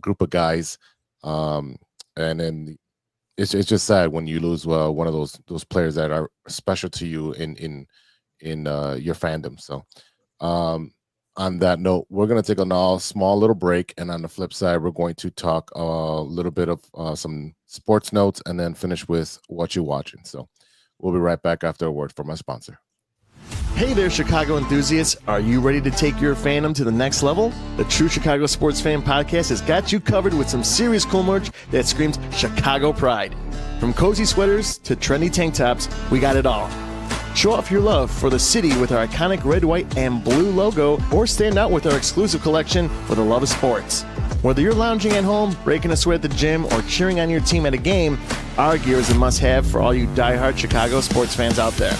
group of guys. And then it's just sad when you lose one of those players that are special to you in your fandom. So on that note, we're going to take a small little break, and on the flip side, we're going to talk a little bit of some sports notes and then finish with what you're watching. So we'll be right back after a word from my sponsor. Hey there, Chicago enthusiasts. Are you ready to take your fandom to the next level? The True Chicago Sports Fan Podcast has got you covered with some serious cool merch that screams Chicago pride. From cozy sweaters to trendy tank tops, we got it all. Show off your love for the city with our iconic red, white, and blue logo, or stand out with our exclusive collection for the love of sports. Whether you're lounging at home, breaking a sweat at the gym, or cheering on your team at a game, our gear is a must-have for all you diehard Chicago sports fans out there.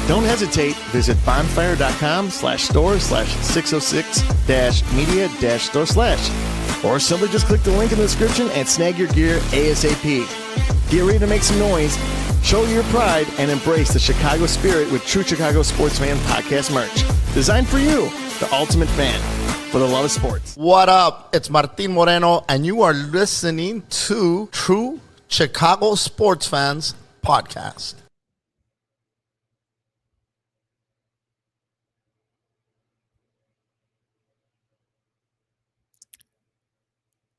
Don't hesitate. Visit bonfire.com/store/606-media-store/ or simply just click the link in the description and snag your gear ASAP. Get ready to make some noise, show your pride, and embrace the Chicago spirit with True Chicago Sports Fan Podcast merch. Designed for you, the ultimate fan, for the love of sports. What up? It's Martin Moreno, and you are listening to True Chicago Sports Fans Podcast.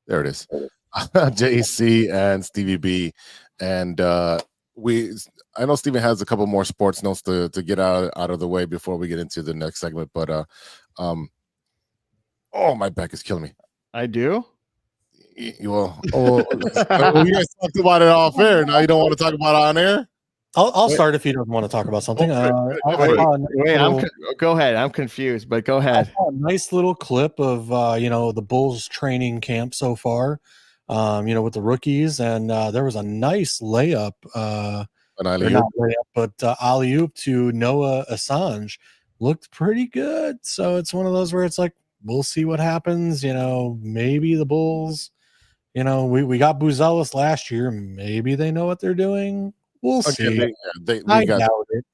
There it is. JC and Stevie B. And I know Steven has a couple more sports notes to get out of the way before we get into the next segment. But oh, my back is killing me. I do? You guys talked about it off air. Now you don't want to talk about it on air? I'll start if you don't want to talk about something. Go ahead. I'm confused, but go ahead. A nice little clip of the Bulls training camp so far, with the rookies, and there was a nice layup An Or alley-oop. not layup, but alley-oop to Noah Assange looked pretty good. So it's one of those where it's like, we'll see what happens. Maybe the Bulls, we got Buzelis last year. Maybe they know what they're doing. We'll see. We got, doubt it.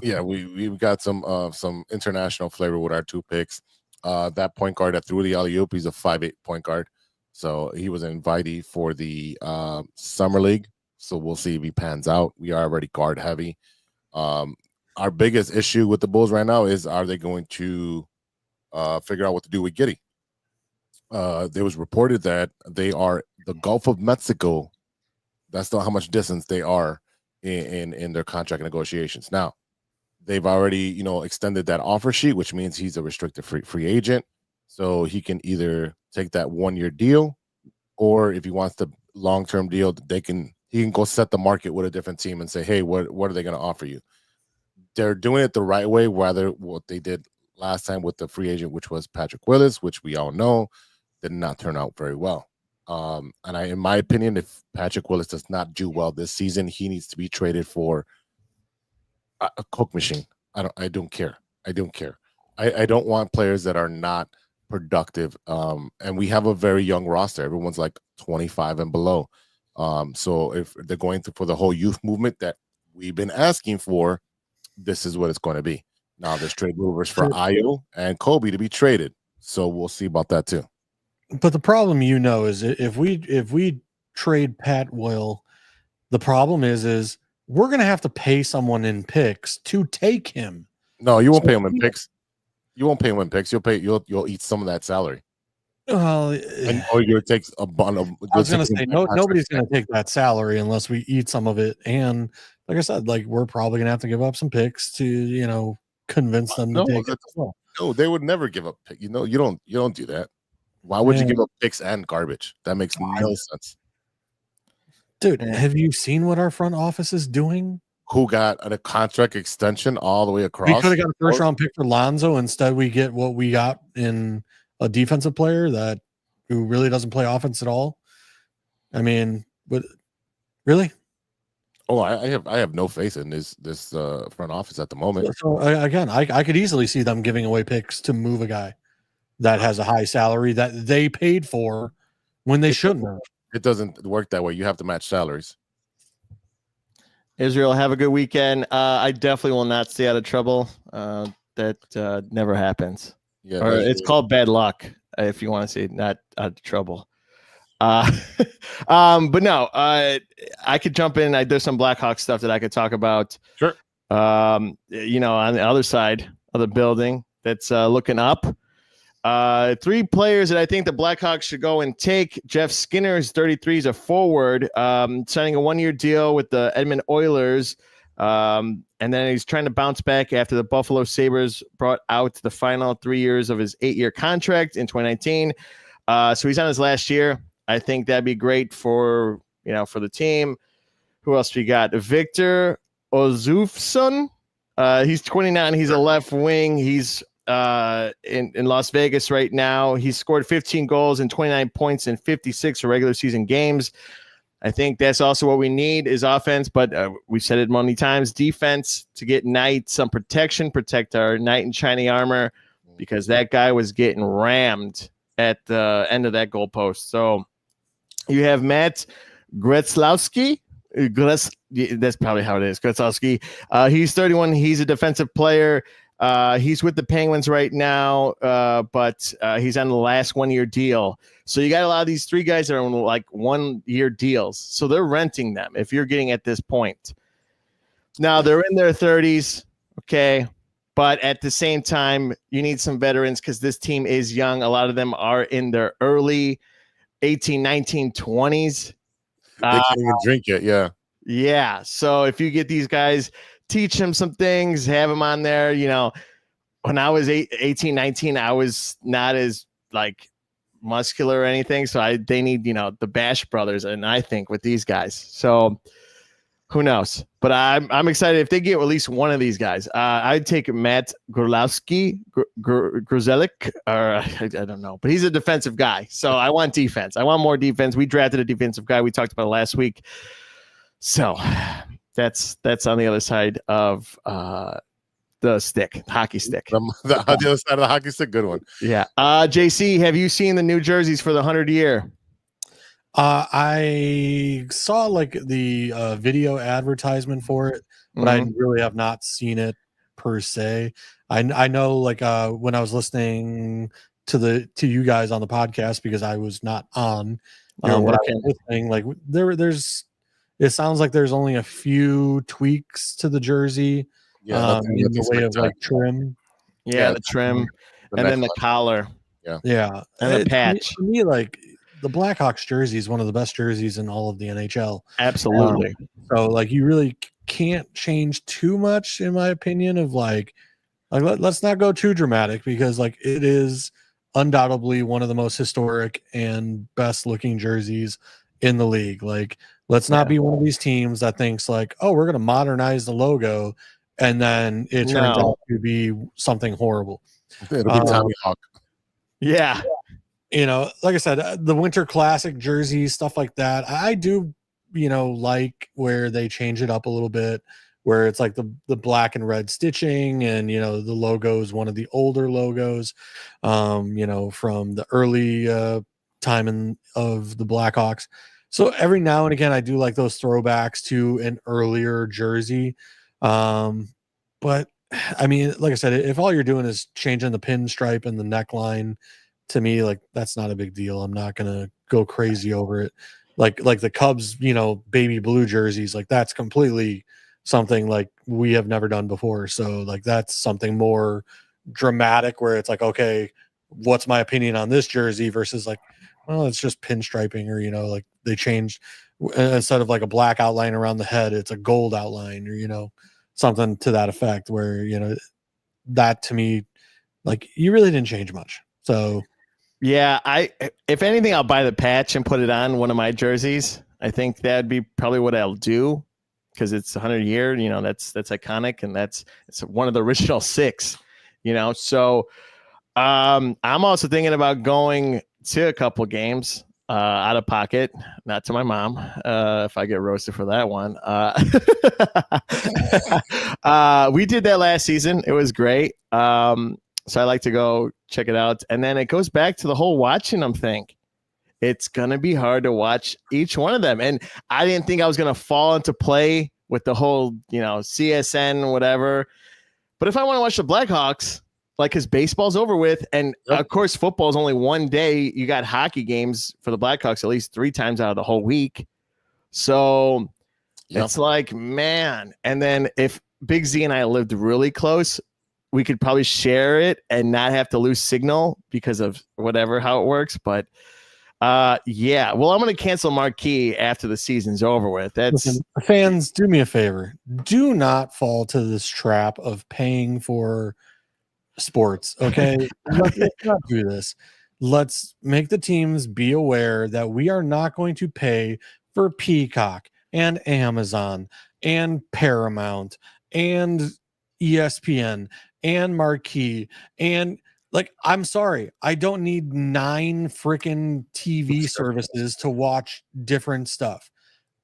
yeah, we've got some international flavor with our 2 picks. That point guard that threw the alley-oop, he's a 5'8" point guard. So he was an invitee for the summer league. So we'll see if he pans out. We are already guard heavy. Our biggest issue with the Bulls right now is, are they going to figure out what to do with Giddey? There was reported that they are the Gulf of Mexico. That's not how much distance they are in their contract negotiations. Now, they've already, extended that offer sheet, which means he's a restricted free agent. So he can either take that 1-year deal, or if he wants the long-term deal, he can go set the market with a different team and say, hey, what are they going to offer you? They're doing it the right way, rather what they did last time with the free agent, which was Patrick Willis, which we all know did not turn out very well. In my opinion, if Patrick Willis does not do well this season, he needs to be traded for a Coke machine. I don't care. I don't want players that are not productive. And we have a very young roster. Everyone's like 25 and below. So if they're going for the whole youth movement that we've been asking for, this is what it's going to be. Now there's trade movers for Ayo and Kobe to be traded. So we'll see about that too. But the problem, is if we trade Pat Will, the problem is we're going to have to pay someone in picks to take him. No, you won't pay him in picks. You won't pay him in picks. You'll eat some of that salary. Or you'll take a bun of. I was going to say nobody's going to take that salary unless we eat some of it. And like I said, we're probably going to have to give up some picks to convince them to take it. No, they would never give up pick. You don't do that. Why would you give up picks and garbage? That makes no sense. Dude, have you seen what our front office is doing? Who got a contract extension all the way across? We could have got a first round pick for Lonzo. Instead, we get what we got in a defensive player who really doesn't play offense at all. I mean, but really? Oh, I have no faith in this front office at the moment. So again, I could easily see them giving away picks to move a guy that has a high salary that they paid for when they shouldn't have. It doesn't work that way. You have to match salaries. Israel, have a good weekend. I definitely will not stay out of trouble. That never happens. Yeah, or it's called bad luck, if you want to say not out of trouble. But no, I could jump in. There's some Blackhawks stuff that I could talk about. Sure. On the other side of the building that's looking up. 3 players that I think the Blackhawks should go and take. Jeff Skinner is 33. He's a forward, signing a 1-year deal with the Edmonton Oilers. And then he's trying to bounce back after the Buffalo Sabres brought out the final 3 years of his 8-year contract in 2019. So he's on his last year. I think that'd be great for the team. Who else we got? Victor Ozufson. He's 29. He's a left wing. He's in Las Vegas right now. He scored 15 goals and 29 points in 56 regular season games. I think that's also what we need is offense, but we've said it many times, defense to get Knight some protection, protect our knight in shiny armor, because that guy was getting rammed at the end of that goalpost. So you have Matt Gretzlowski. That's probably how it is. Gretzlowski. He's 31. He's a defensive player. He's with the Penguins right now, but he's on the last 1-year deal. So you got a lot of these 3 guys that are on 1-year deals. So they're renting them if you're getting at this point. Now they're in their 30s, okay, but at the same time, you need some veterans because this team is young. A lot of them are in their early 18, 19, 20s. They can't even drink it, yeah. Yeah, so if you get these guys, teach them some things, have them on there. When I was 18, 19, I was not as muscular or anything. So they need, the Bash brothers. And I think with these guys, so who knows, but I'm excited if they get at least one of these guys. I'd take Matt Grzelcyk, or I don't know, but he's a defensive guy. So I want defense. I want more defense. We drafted a defensive guy. We talked about it last week. So That's on the other side of the stick, hockey stick. The other side of the hockey stick, good one. Yeah. JC, have you seen the new jerseys for the 100 year? I saw like the video advertisement for it, but I really have not seen it per se. I know like when I was listening to you guys on the podcast, because I was not on, but I was listening, like there's it sounds like there's only a few tweaks to the jersey. Yeah, in the way of like trim. Yeah, the trim, and then the collar. Yeah, and the patch. For me, like the Blackhawks jersey is one of the best jerseys in all of the NHL. Absolutely. So like you really can't change too much, in my opinion. Of like let's not go too dramatic, because like it is undoubtedly one of the most historic and best looking jerseys in the league. Like let's not be one of these teams that thinks like, oh, we're going to modernize the logo, and then it turns out to be something horrible. It'll be Tommy Hawk. Yeah. You know, like I said, the Winter Classic jerseys, stuff like that, I do, like where they change it up a little bit, where it's like the black and red stitching, and, the logo is one of the older logos, from the early time of the Blackhawks. So every now and again, I do like those throwbacks to an earlier jersey. But I mean, like I said, if all you're doing is changing the pinstripe and the neckline, to me, like that's not a big deal. I'm not gonna go crazy over it. Like the Cubs, baby blue jerseys, like that's completely something like we have never done before. So like that's something more dramatic, where it's like, okay, what's my opinion on this jersey versus like, well, it's just pinstriping, or like they changed, instead of like a black outline around the head, it's a gold outline, or something to that effect, where that to me, like you really didn't change much. So yeah, if anything, I'll buy the patch and put it on one of my jerseys. I think that'd be probably what I'll do, because it's 100 year, that's iconic, and it's one of the original 6, so I'm also thinking about going to a couple games out of pocket, not to my mom, if I get roasted for that one. We did that last season. It was great. So I like to go check it out. And then it goes back to the whole watching them thing. It's going to be hard to watch each one of them. And I didn't think I was going to fall into play with the whole, CSN, whatever. But if I want to watch the Blackhawks, like, because baseball's over with, and of course football is only one day. You got hockey games for the Blackhawks at least 3 times out of the whole week. So it's like, man. And then if Big Z and I lived really close, we could probably share it and not have to lose signal because of whatever, how it works. But yeah, well, I'm going to cancel Marquee after the season's over with. Listen, fans, do me a favor. Do not fall to this trap of paying for sports. Okay. Let's not do this. Let's make the teams be aware that we are not going to pay for Peacock and Amazon and Paramount and ESPN and Marquee, and like, I'm sorry, I don't need 9 freaking TV services to watch different stuff.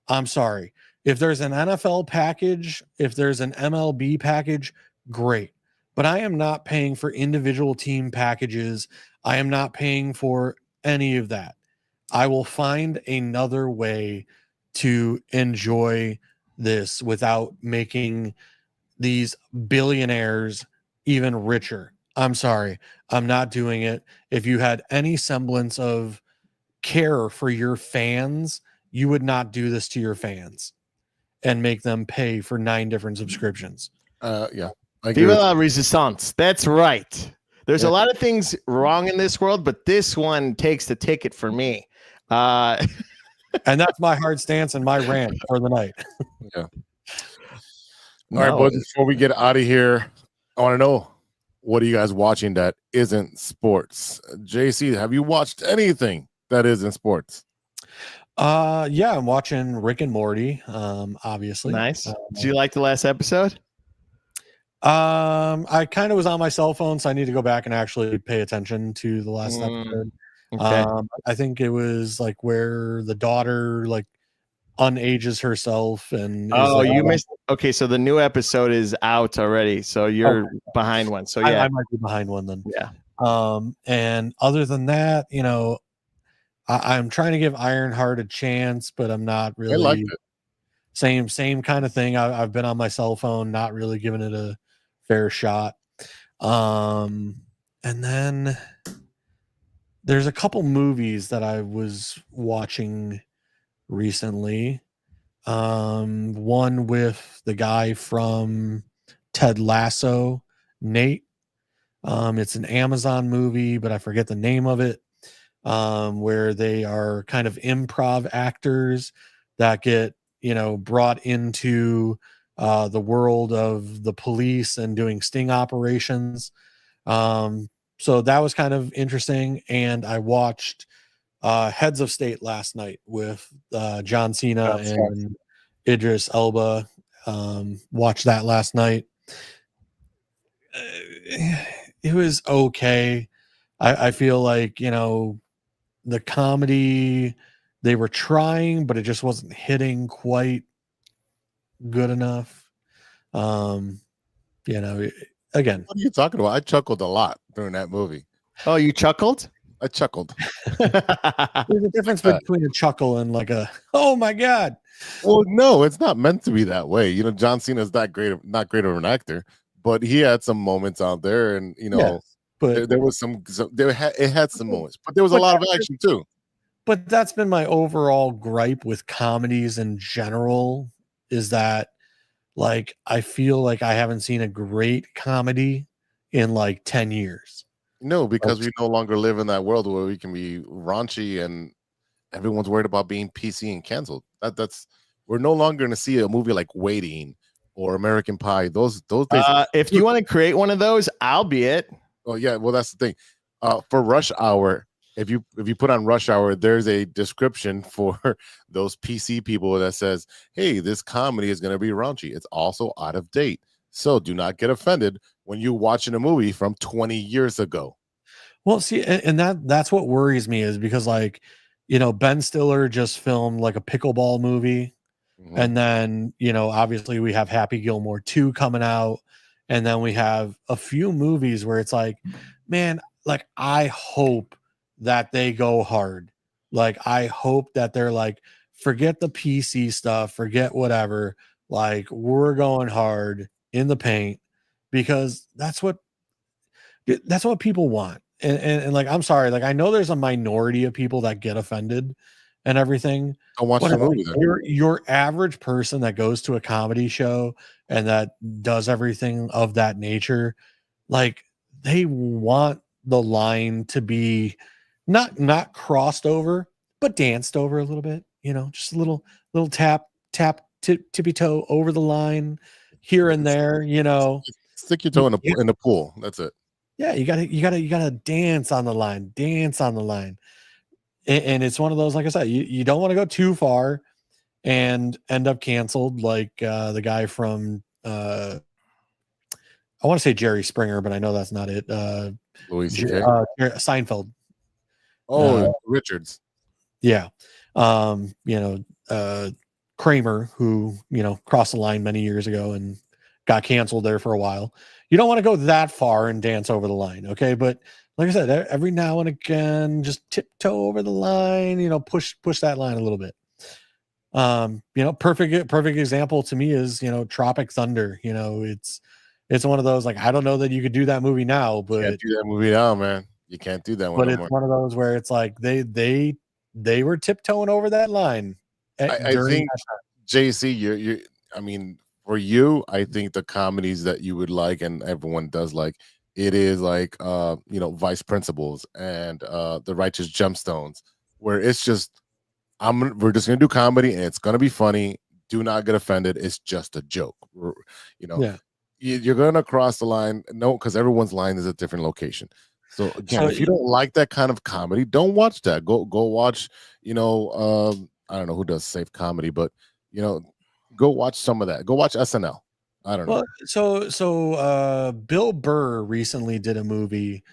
I'm sorry. If there's an NFL package, if there's an MLB package, great. But I am not paying for individual team packages. I am not paying for any of that. I will find another way to enjoy this without making these billionaires even richer. I'm sorry. I'm not doing it. If you had any semblance of care for your fans, you would not do this to your fans and make them pay for 9 different subscriptions. Yeah. Viva la resistance. That's right. There's a lot of things wrong in this world, but this one takes the ticket for me. And that's my hard stance and my rant for the night. Yeah. All right, boys, before we get out of here, I want to know, what are you guys watching that isn't sports? JC, have you watched anything that isn't sports? Yeah, I'm watching Rick and Morty, obviously. Nice. Did you like the last episode? I kind of was on my cell phone, so I need to go back and actually pay attention to the last episode. Okay. I think it was like where the daughter, like, unages herself and Oh, you missed. Okay, so the new episode is out already, so you're behind one. So yeah, I might be behind one then. Yeah. And other than that, I'm trying to give Ironheart a chance, but I'm not really. I liked it. Same kind of thing. I've been on my cell phone, not really giving it a fair shot. And then there's a couple movies that I was watching recently. One with the guy from Ted Lasso, Nate. It's an Amazon movie, but I forget the name of it. Where they are kind of improv actors that get, brought into the world of the police and doing sting operations. So that was kind of interesting. And I watched Heads of State last night with John Cena and Idris Elba. Watched that last night. It was okay. I feel like, the comedy, they were trying, but it just wasn't hitting quite good enough. Again, What are you talking about? I chuckled a lot during that movie. Oh, you chuckled? I chuckled. there's a difference between a chuckle and like a, oh my God. Well, no, it's not meant to be that way. John Cena's not great of an actor, but he had some moments out there, and but there was it had some moments, but there was a lot of action too. But that's been my overall gripe with comedies in general, is that like I feel like I haven't seen a great comedy in like 10 years. No, because we no longer live in that world where we can be raunchy and everyone's worried about being PC and canceled. We're no longer going to see a movie like Waiting or American Pie. Those days. If you want to create one of those, I'll be it. Oh yeah, well that's the thing. For Rush Hour, if you put on Rush Hour, there's a description for those PC people that says, "Hey, this comedy is going to be raunchy. It's also out of date, so do not get offended when you're watching a movie from 20 years ago." Well, see, and that's what worries me, is because Ben Stiller just filmed like a pickleball movie. Mm-hmm. And then, obviously we have Happy Gilmore 2 coming out. And then we have a few movies where it's like, man, like I hope that they go hard. Like I hope that they're like, forget the PC stuff, forget whatever. Like we're going hard in the paint, because that's what people want. And like, I'm sorry, like I know there's a minority of people that get offended and everything. I'll watch the movie then. Your average person that goes to a comedy show and that does everything of that nature, like they want the line to be not crossed over, but danced over a little bit, just a little tap, tippy toe over the line here and there, Stick your toe in the pool. That's it. Yeah, you gotta dance on the line, and it's one of those, like I said, you don't want to go too far and end up canceled, like the guy from I want to say Jerry Springer, but I know that's not it. Louis Seinfeld. Richards. Yeah, Kramer, who crossed the line many years ago and got canceled there for a while. You don't want to go that far and dance over the line, okay? But like I said, every now and again, just tiptoe over the line, push that line a little bit. Perfect example to me is, Tropic Thunder. It's one of those, like, I don't know that you could do that movie now, but you can't do that movie now, man. You can't do that one. But it's one of those where it's like they were tiptoeing over that line. I think JC, for you, I think the comedies that you would like, and everyone does like, it is like Vice Principals and The Righteous Gemstones, where it's just we're just gonna do comedy and it's gonna be funny. Do not get offended. It's just a joke. Yeah. You're gonna cross the line, because everyone's line is a different location. So again, if you don't like that kind of comedy, don't watch that. Go watch. I don't know who does safe comedy, but go watch some of that. Go watch SNL. I don't know. So Bill Burr recently did a movie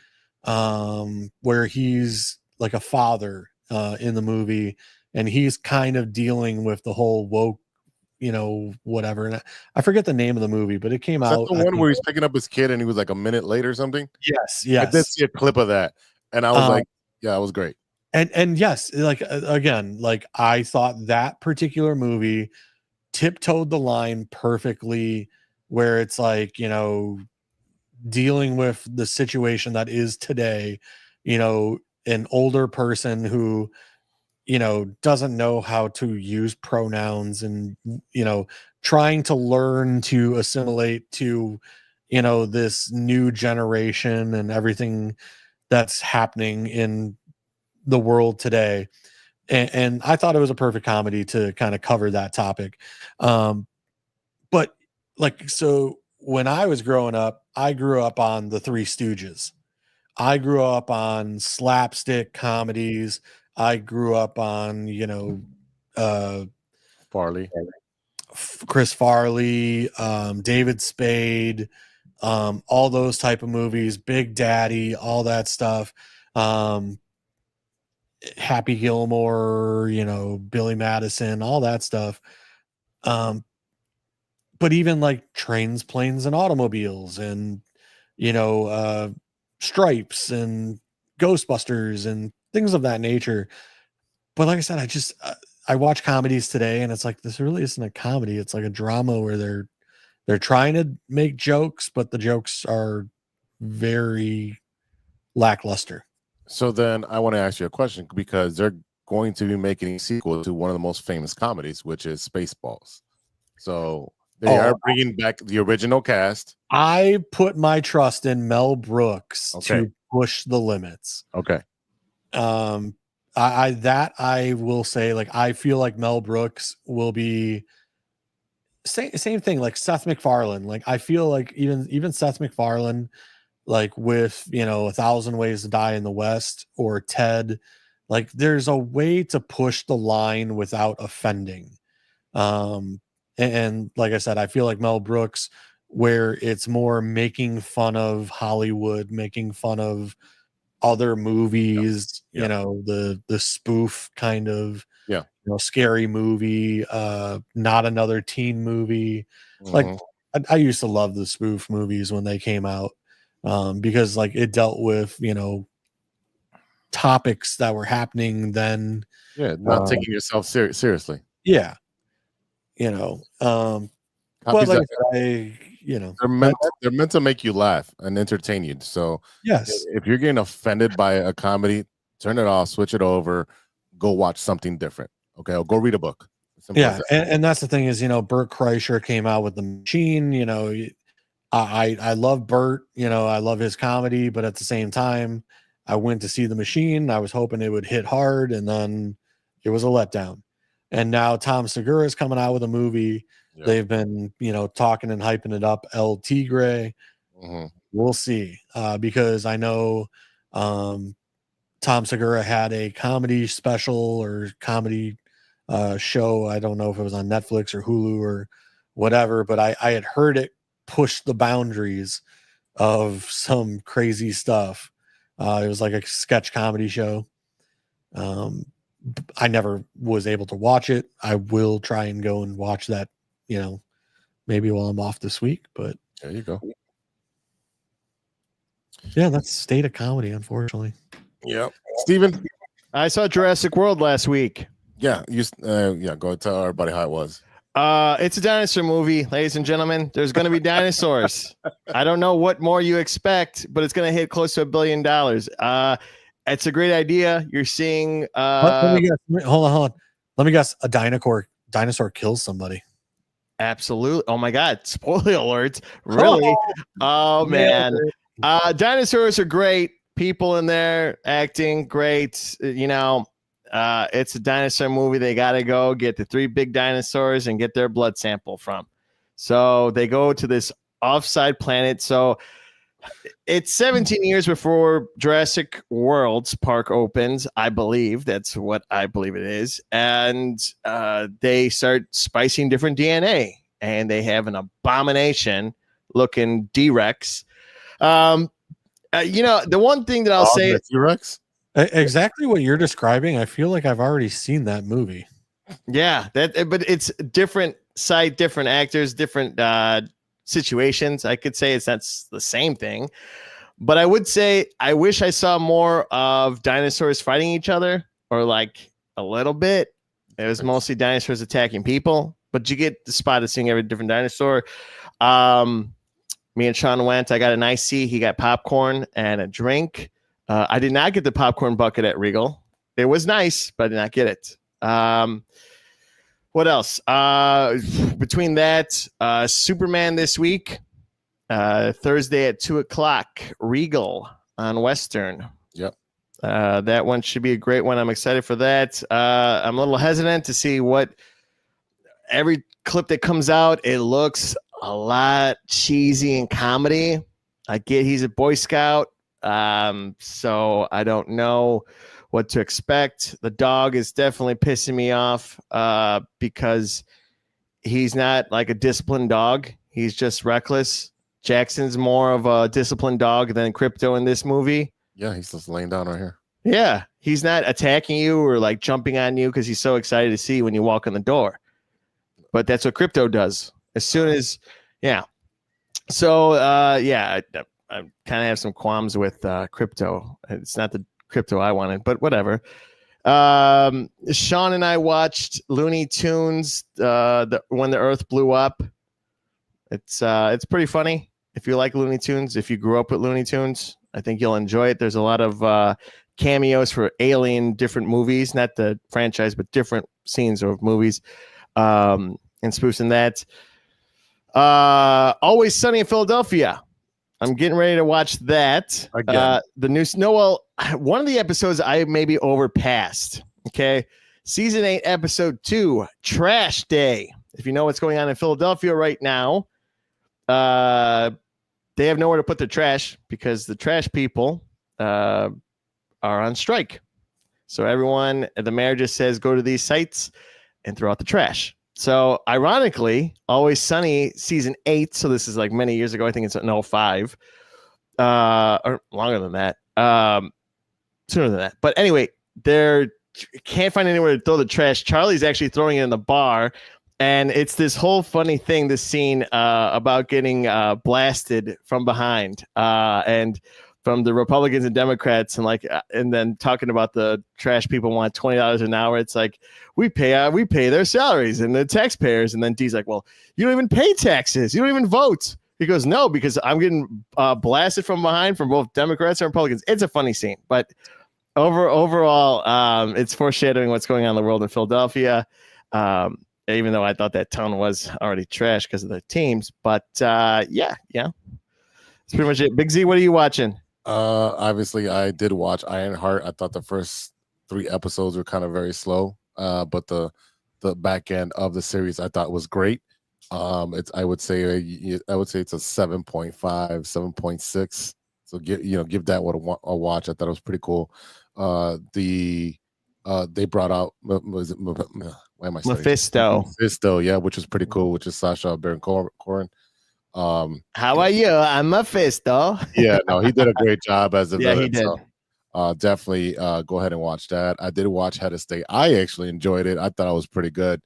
where he's like a father in the movie, and he's kind of dealing with the whole woke, whatever. And I forget the name of the movie, but it came Is out. that the one where he's picking up his kid and he was like a minute late or something? Yes. I did see a clip of that, and I was like, yeah, it was great. And yes, like again, like I thought that particular movie tiptoed the line perfectly, where it's like, dealing with the situation that is today, an older person who, doesn't know how to use pronouns and, trying to learn to assimilate to, this new generation and everything that's happening in the world today. And I thought it was a perfect comedy to kind of cover that topic. But like, so when I was growing up, I grew up on the Three Stooges. I grew up on slapstick comedies. I grew up on, Farley, Chris Farley, David Spade, all those type of movies, Big Daddy, all that stuff. Happy Gilmore, Billy Madison, all that stuff. But even like Trains, Planes, and Automobiles, and Stripes and Ghostbusters and things of that nature. But like I said, I watch comedies today, and it's like, this really isn't a comedy. It's like a drama where they're trying to make jokes, but the jokes are very lackluster. So then I want to ask you a question, because they're going to be making a sequel to one of the most famous comedies, which is Spaceballs. So they are bringing back the original cast. I put my trust in Mel Brooks to push the limits. Okay. I will say, like, I feel like Mel Brooks will be same thing, like Seth MacFarlane. Like, I feel like even Seth MacFarlane, like with 1,000 Ways to Die in the West or Ted, like there's a way to push the line without offending. And like I said, I feel like Mel Brooks, where it's more making fun of Hollywood, making fun of other movies, the spoof kind of, scary movie, Not Another Teen Movie. Like I used to love the spoof movies when they came out, because like it dealt with, topics that were happening then. Yeah, not taking yourself seriously. Yeah. But like they're meant to make you laugh and entertain you. So yes, if you're getting offended by a comedy, turn it off, switch it over, go watch something different. Okay, or go read a book. Yeah, and that's the thing is, Bert Kreischer came out with The Machine. I love Bert. I love his comedy, but at the same time, I went to see The Machine. I was hoping it would hit hard, and then it was a letdown. And now Tom Segura is coming out with a movie. Yeah. They've been, talking and hyping it up. El Tigre. We'll see, because I know Tom Segura had a comedy special or comedy show. I don't know if it was on Netflix or Hulu or whatever, but I had heard it push the boundaries of some crazy stuff. It was like a sketch comedy show. I never was able to watch it. I will try and go and watch that, maybe while I'm off this week, but there you go. Yeah, that's state of comedy, unfortunately. Yep. Steven, I saw Jurassic World last week. Yeah, go tell everybody how it was. It's a dinosaur movie, ladies and gentlemen. There's going to be dinosaurs. I don't know what more you expect, but it's going to hit close to $1 billion. It's a great idea. You're seeing. Let me guess. Hold on. Let me guess. A dinosaur kills somebody. Absolutely. Oh my God! Spoiler alerts. Really? Oh man. Dinosaurs are great. People in there acting great. It's a dinosaur movie. They got to go get the 3 big dinosaurs and get their blood sample from. So they go to this offside planet. So it's 17 years before Jurassic World's park opens. I believe that's what I believe it is. And they start spicing different DNA, and they have an abomination looking D-Rex. The one thing that I'll say, T-Rex. Exactly what you're describing. I feel like I've already seen that movie. Yeah, but it's different site, different actors, different situations. I could say that's the same thing, but I would say I wish I saw more of dinosaurs fighting each other, or like a little bit. It was mostly dinosaurs attacking people, but you get the spot of seeing every different dinosaur. Me and Sean went. I got an icy. He got popcorn and a drink. I did not get the popcorn bucket at Regal. It was nice, but I did not get it. What else? Between that, Superman this week, Thursday at 2:00, Regal on Western. Yep. That one should be a great one. I'm excited for that. I'm a little hesitant to see what every clip that comes out. It looks a lot cheesy and comedy. I get he's a Boy Scout, so I don't know what to expect. The dog is definitely pissing me off because he's not like a disciplined dog. He's just reckless. Jackson's more of a disciplined dog than Crypto in this movie. Yeah, he's just laying down right here. Yeah, he's not attacking you or like jumping on you because he's so excited to see you when you walk in the door. But that's what Crypto does. As soon as, yeah. So, yeah, I kind of have some qualms with Crypto. It's not the Crypto I wanted, but whatever. Sean and I watched Looney Tunes when the Earth blew up. It's pretty funny. If you like Looney Tunes, if you grew up with Looney Tunes, I think you'll enjoy it. There's a lot of cameos for alien different movies, not the franchise, but different scenes of movies, and spoofing that. Always Sunny in Philadelphia. I'm getting ready to watch that. Again. The new Well, one of the episodes I maybe overpassed. Okay. Season 8, episode 2, Trash Day. If you know what's going on in Philadelphia right now, they have nowhere to put their trash because the trash people are on strike. So everyone, the mayor just says, go to these sites and throw out the trash. So ironically, Always Sunny season 8. So this is like many years ago. I think it's in 05, or longer than that, sooner than that. But anyway, they can't find anywhere to throw the trash. Charlie's actually throwing it in the bar. And it's this whole funny thing, this scene about getting blasted from behind and from the Republicans and Democrats, and then talking about the trash people want $20 an hour. It's like we pay their salaries and the taxpayers. And then D's like, well, you don't even pay taxes. You don't even vote. He goes, no, because I'm getting blasted from behind from both Democrats and Republicans. It's a funny scene, but overall, it's foreshadowing what's going on in the world in Philadelphia. Even though I thought that town was already trash because of the teams, but yeah, that's pretty much it. Big Z, what are you watching? Obviously, I did watch Ironheart. I thought the first 3 episodes were kind of very slow, but the back end of the series I thought was great. I would say it's a 7.5, 7.6. So give that one a watch. I thought it was pretty cool. They brought out why am I studying? Mephisto, yeah, which is pretty cool, which is Sacha Baron Cohen. How are you? I'm Mephisto. Yeah, no, he did a great job as a yeah, villain, he did. So, definitely go ahead and watch that. I did watch Head of State. I actually enjoyed it. I thought it was pretty good.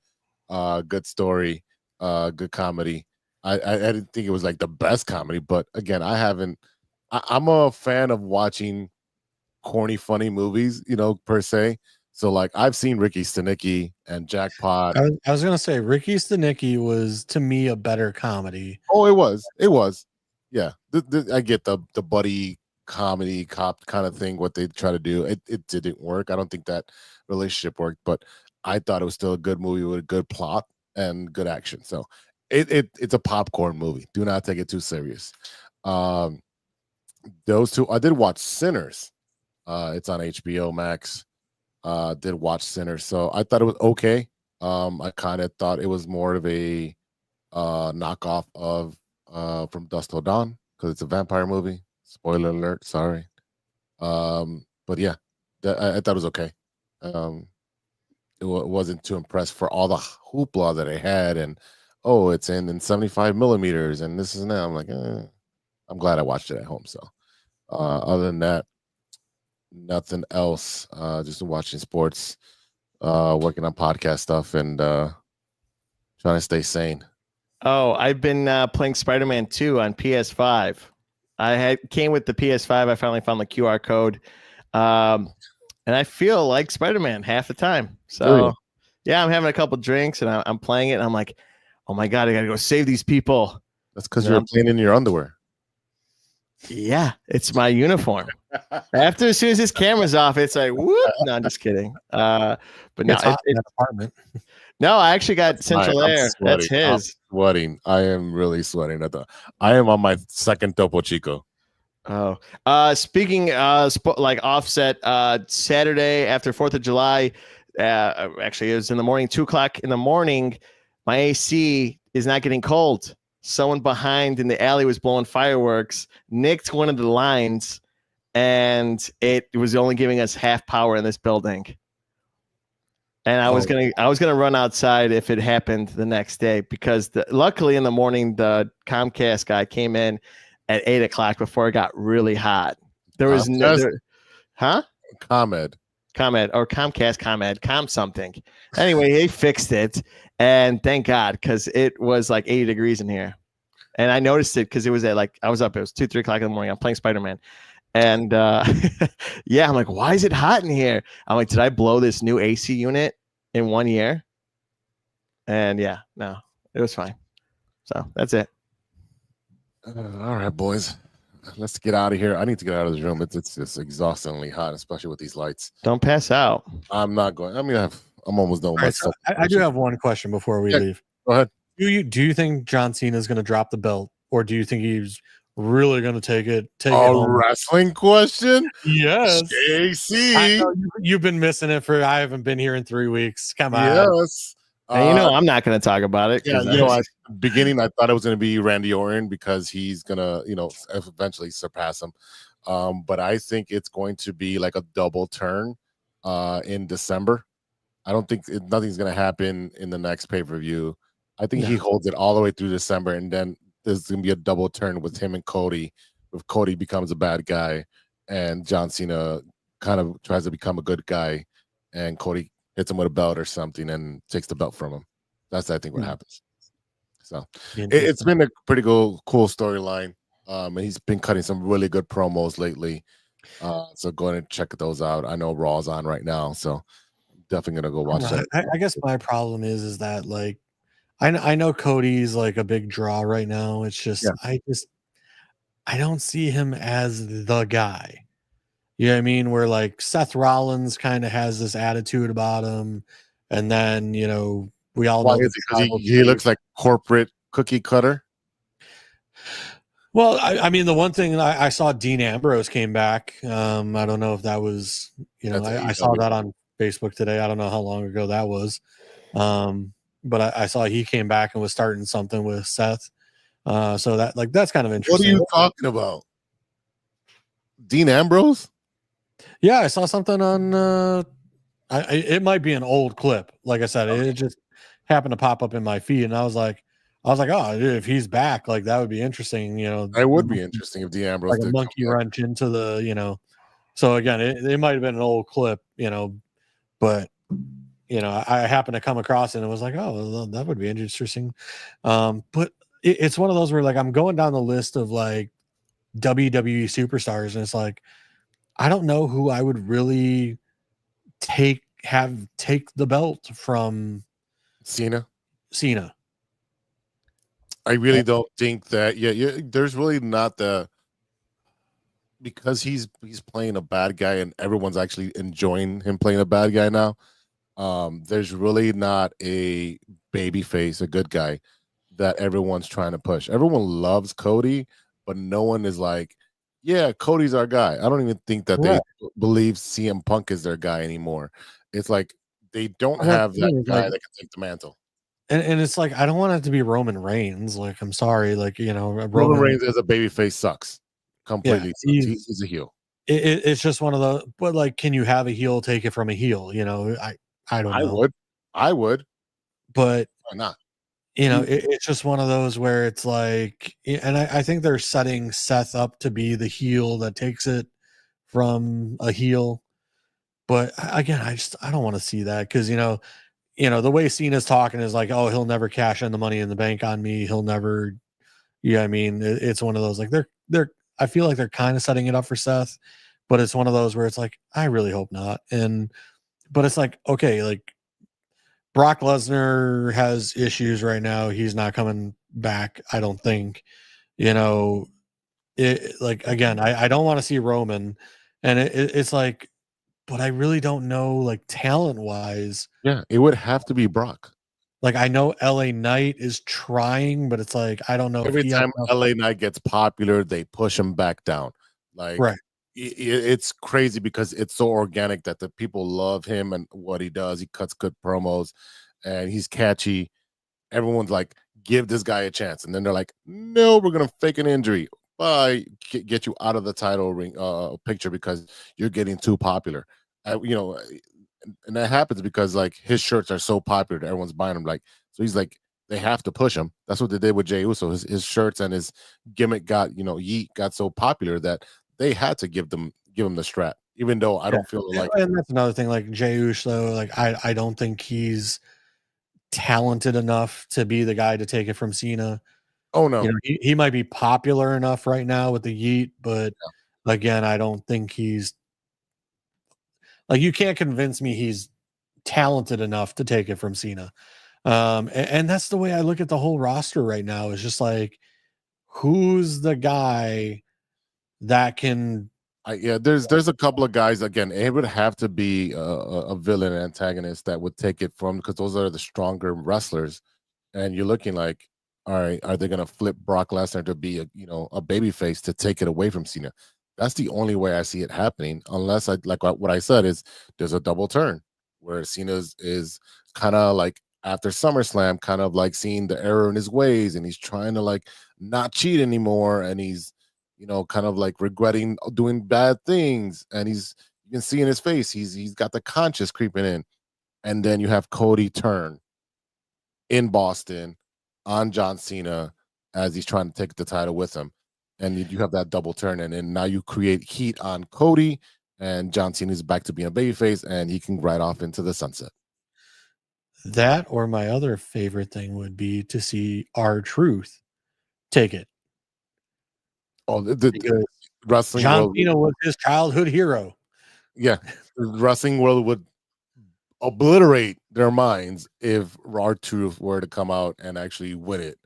Good story, good comedy. I didn't think it was like the best comedy, but again, I'm a fan of watching corny, funny movies, per se. So like I've seen Ricky Stenicki and Jackpot. I was gonna say Ricky Stenicki was to me a better comedy. Oh, it was. Yeah, I get the buddy comedy cop kind of thing. What they try to do, it didn't work. I don't think that relationship worked, but I thought it was still a good movie with a good plot and good action. So it's a popcorn movie. Do not take it too serious. Those two, I did watch Sinners. It's on HBO Max. Did watch Sinners, so I thought it was okay. I kind of thought it was more of a knockoff of From Dusk Till Dawn because it's a vampire movie. Spoiler alert, sorry. But yeah, I thought it was okay. It wasn't too impressed for all the hoopla that I had, and it's in 75 millimeters, and this is now. I'm like, I'm glad I watched it at home. So, other than that, Nothing else. Just watching sports, working on podcast stuff, and trying to stay sane. Oh, I've been playing Spider-Man 2 on PS5. Came with the PS5. I finally found the QR code, and I feel like Spider-Man half the time. So, yeah, I'm having a couple drinks and I'm playing it. And I'm like, oh my god, I gotta go save these people. That's because you're playing in your underwear. Yeah, it's my uniform. As soon as his camera's off, it's like, whoop. No, I'm just kidding. But no, It's hot in that apartment. No, I actually got central air. That's his. I'm sweating. I am really sweating. I am on my second Topo Chico. Oh, speaking like offset, Saturday after 4th of July, actually it was in the morning, 2:00 in the morning. My AC is not getting cold. Someone behind in the alley was blowing fireworks, nicked one of the lines, and it was only giving us half power in this building. And I was gonna run outside if it happened the next day, because luckily in the morning the Comcast guy came in at 8:00 before it got really hot. There was ComEd or Comcast something. Anyway, he fixed it, and thank God, because it was like 80 degrees in here, and I noticed it because it was at I was up. It was 2-3 o'clock in the morning. I'm playing Spider-Man. And yeah, I'm like, why is it hot in here? I'm like, did I blow this new AC unit in 1 year? And yeah, no, it was fine. So that's it. All right, boys, let's get out of here. I need to get out of this room. It's just exhaustingly hot, especially with these lights. Don't pass out. I'm not going. I'm almost done with myself. So I do have one question before we leave. Go ahead. Do you think John Cena is going to drop the belt, or do you think he's really going to take it wrestling question? Yes. JC. I know you've been missing it I haven't been here in 3 weeks. Come on. Yes. And I'm not going to talk about it. Yeah, at the beginning I thought it was going to be Randy Orton because he's going to, eventually surpass him. But I think it's going to be like a double turn in December. I don't think nothing's going to happen in the next pay-per-view. I think he holds it all the way through December, and then there's going to be a double turn with him and Cody. If Cody becomes a bad guy and John Cena kind of tries to become a good guy, and Cody hits him with a belt or something and takes the belt from him. That's, I think, what happens. So it's been a pretty cool storyline. And he's been cutting some really good promos lately. So go ahead and check those out. I know Raw's on right now, so I'm definitely going to go watch that. I guess my problem is that, like, I know Cody's like a big draw right now. It's just, I don't see him as the guy. You know what I mean? Where like Seth Rollins kind of has this attitude about him. And then, we all know he looks like corporate cookie cutter. Well, I mean, the one thing I saw Dean Ambrose came back. I don't know if that was, I saw that on Facebook today. I don't know how long ago that was. But I saw he came back and was starting something with Seth. So that's kind of interesting. What are you talking about? Dean Ambrose? Yeah, I saw something on it might be an old clip. Like I said, it just happened to pop up in my feed, and I was like, oh, dude, if he's back, like that would be interesting. It would be interesting if Dean Ambrose like a monkey wrench into the, So again, it might have been an old clip, but I happened to come across it and it was like, oh, well, that would be interesting. But it's one of those where, like, I'm going down the list of like WWE superstars, and it's like, I don't know who I would really take the belt from. Cena. I really don't think that. Yeah, there's really not because he's playing a bad guy and everyone's actually enjoying him playing a bad guy now. There's really not a baby face, a good guy that everyone's trying to push. Everyone loves Cody, but no one is like, yeah, Cody's our guy. I don't even think that they believe CM Punk is their guy anymore. It's like they don't have that guy that can take the mantle. And it's like, I don't want it to be Roman Reigns. Like, I'm sorry. Like, Roman Reigns as a babyface sucks completely. Yeah, he's a heel. It's just one of those, but like, can you have a heel take it from a heel? I don't know. I would. But why not? It's just one of those where it's like, and I think they're setting Seth up to be the heel that takes it from a heel. But again, I don't want to see that because the way Cena's talking is like, oh, he'll never cash in the Money in the Bank on me. He'll never. Yeah, I mean, it's one of those like they're. I feel like they're kind of setting it up for Seth, but it's one of those where it's like I really hope not. But it's like okay, like Brock Lesnar has issues right now. He's not coming back. I don't think. Like again, I don't want to see Roman, and it's like, but I really don't know like talent wise. Yeah, it would have to be Brock. Like I know LA Knight is trying, but it's like I don't know. Every if he time LA Knight gets popular, they push him back down. Like right. It's crazy because it's so organic that the people love him and what he does. He cuts good promos, and he's catchy. Everyone's like, "Give this guy a chance," and then they're like, "No, we're gonna fake an injury. Bye, get you out of the title ring picture because you're getting too popular." And that happens because like his shirts are so popular that everyone's buying them. Like, so he's like, they have to push him. That's what they did with Jey Uso. His shirts and his gimmick got Yeet got so popular that they had to give him the strap. Even though I don't feel like, and that's another thing. Like Jey Uso, like I don't think he's talented enough to be the guy to take it from Cena. oh no, he might be popular enough right now with the Yeet, but again, I don't think he's like you can't convince me he's talented enough to take it from Cena. And that's the way I look at the whole roster right now. Is just like, who's the guy that can? there's a couple of guys. Again, it would have to be a villain antagonist that would take it from, because those are the stronger wrestlers. And you're looking like, all right, are they going to flip Brock Lesnar to be a baby face to take it away from Cena? That's the only way I see it happening, unless what I said is there's a double turn where Cena is kind of like after SummerSlam, kind of like seeing the error in his ways, and he's trying to like not cheat anymore, and he's kind of like regretting doing bad things, and you can see in his face he's got the conscience creeping in. And then you have Cody turn in Boston on John Cena as he's trying to take the title with him. And you have that double turn, and then now you create heat on Cody, and John Cena is back to being a babyface, and he can ride off into the sunset. That, or my other favorite thing would be to see R-Truth take it. Oh, the wrestling John world, Cena was his childhood hero. Yeah, the wrestling world would obliterate their minds if R-Truth were to come out and actually win it.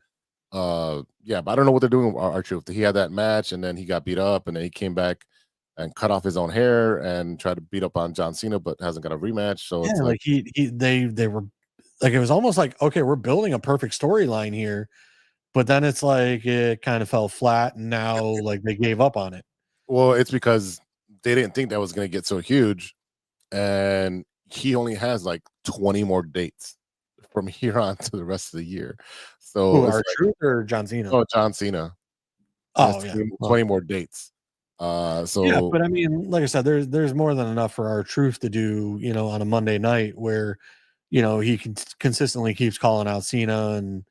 But I don't know what they're doing with R-Truth. He had that match, and then he got beat up, and then he came back and cut off his own hair and tried to beat up on John Cena, but hasn't got a rematch. So Yeah, it's like they were like, it was almost like, okay, we're building a perfect storyline here, but then it's like it kind of fell flat, and now like they gave up on it. Well, it's because they didn't think that was going to get so huge, and he only has like 20 more dates from here on to the rest of the year. So R-Truth or John Cena? Oh, John Cena. Oh, yeah. 20 more dates. So yeah, but I mean, like I said, there's more than enough for R-Truth to do, on a Monday night where, he consistently keeps calling out Cena, and,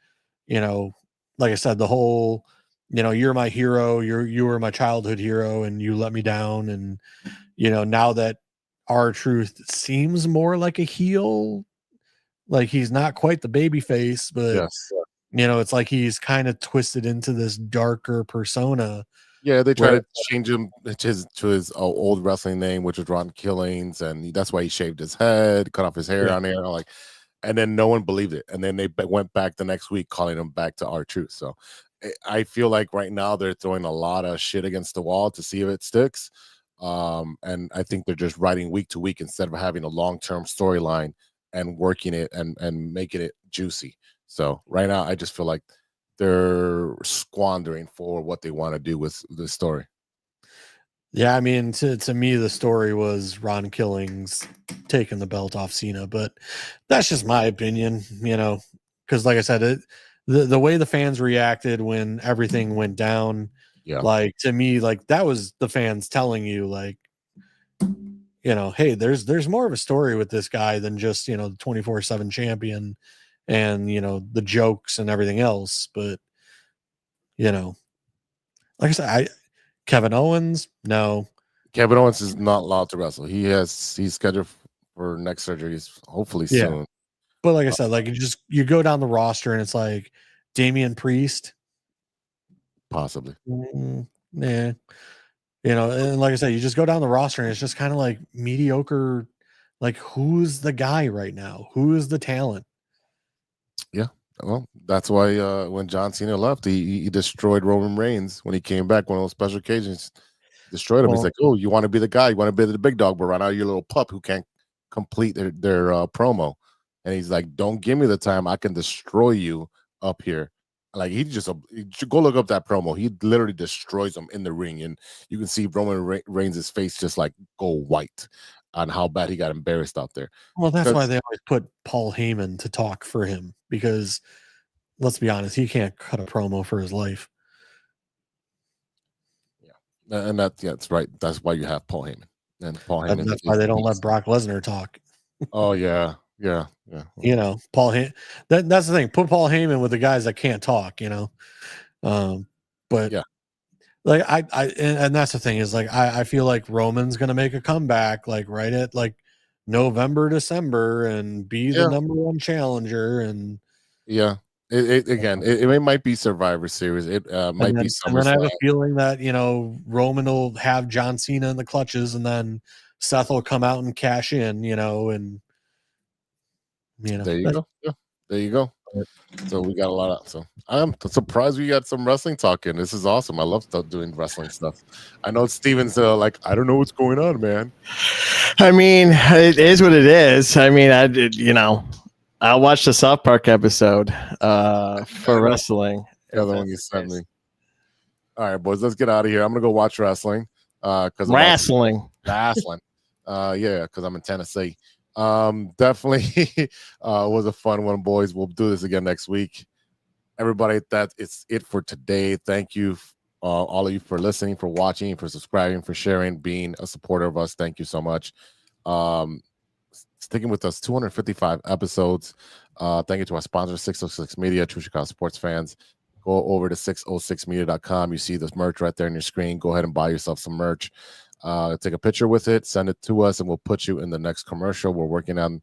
like I said, the whole, you're my hero, you were my childhood hero, and you let me down, and now that R-Truth seems more like a heel, like he's not quite the baby face, but yes. It's like he's kind of twisted into this darker persona. Yeah, they try to change him to his old wrestling name, which was Ron Killings, and that's why he shaved his head, cut off his hair on there, and then no one believed it, and then they went back the next week calling him back to R-Truth. So I feel like right now they're throwing a lot of shit against the wall to see if it sticks, and I think they're just writing week to week instead of having a long-term storyline and working it and making it juicy. So right now, I just feel like they're squandering for what they want to do with the story. Yeah, I mean, to me, the story was Ron Killings taking the belt off Cena, but that's just my opinion, because like I said, the way the fans reacted when everything went down, like to me, like that was the fans telling you, like, hey, there's more of a story with this guy than just the 24/7 champion and the jokes and everything else. But like I said, Kevin Owens, no. Kevin Owens is not allowed to wrestle. He's scheduled for next surgeries, hopefully soon. But like I said, like you go down the roster and it's like Damian Priest, Possibly. yeah, and like I said, you just go down the roster and it's just kind of like mediocre. Like, who's the guy right now? Who is the talent? Yeah. Well, that's why when John Cena left, he destroyed Roman Reigns when he came back. One of those special occasions, destroyed him. He's like, "Oh, you want to be the guy? You want to be the big dog, but right now you're a little pup who can't complete their promo." And he's like, "Don't give me the time. I can destroy you up here." Like you should go look up that promo. He literally destroys him in the ring, and you can see Roman Reigns' face just like go white on how bad he got embarrassed out there. Well, that's why they always put Paul Heyman to talk for him, because let's be honest, he can't cut a promo for his life. Yeah, and that's right. That's why you have Paul Heyman, and Paul Heyman. That's why they don't let Brock Lesnar talk. Oh yeah. Paul Heyman. That's the thing. Put Paul Heyman with the guys that can't talk. But yeah. Like and that's the thing is like I feel like Roman's gonna make a comeback like right at like November, December and be the number one challenger. And it might be Survivor Series. It might be SummerSlam. And then I have a feeling that Roman will have John Cena in the clutches, and then Seth will come out and cash in. There you go. Yeah, there you go. So we got a lot of. So I'm surprised we got some wrestling talking. This is awesome. I love doing wrestling stuff. I know Steven's like, I don't know what's going on, man. I mean, it is what it is. I mean, I watched the South Park episode for wrestling. The other one you sent me. All right, boys, let's get out of here. I'm gonna go watch wrestling. Because wrestling. Yeah, because I'm in Tennessee. Definitely was a fun one, boys. We'll do this again next week. Everybody, that is it for today. Thank you, all of you, for listening, for watching, for subscribing, for sharing, being a supporter of us. Thank you so much. Sticking with us 255 episodes. Thank you to our sponsor, 606 Media, True Chicago Sports Fans. Go over to 606media.com. You see this merch right there on your screen. Go ahead and buy yourself some merch. Take a picture with it, send it to us, and we'll put you in the next commercial. We're working on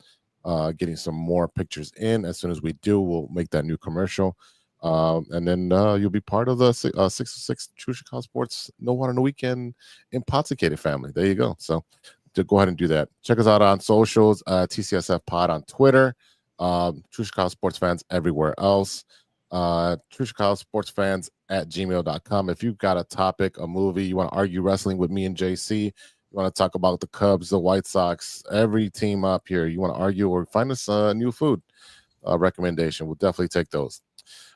getting some more pictures in. As soon as we do, we'll make that new commercial. And then you'll be part of the 606 True Chicago Sports No One on the Weekend Impaticated family. There you go. So go ahead and do that. Check us out on socials, TCSF Pod on Twitter, True Chicago Sports Fans everywhere else. True Chicago Sports Fans at gmail.com. If you've got a topic, a movie, you want to argue wrestling with me and JC, you want to talk about the Cubs, the White Sox, every team up here, you want to argue or find us a new food recommendation, we'll definitely take those.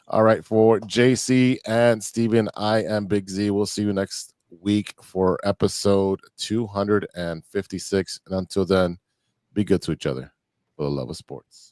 All right, for JC and Steven, I am Big Z. We'll see you next week for episode 256. And until then, be good to each other for the love of sports.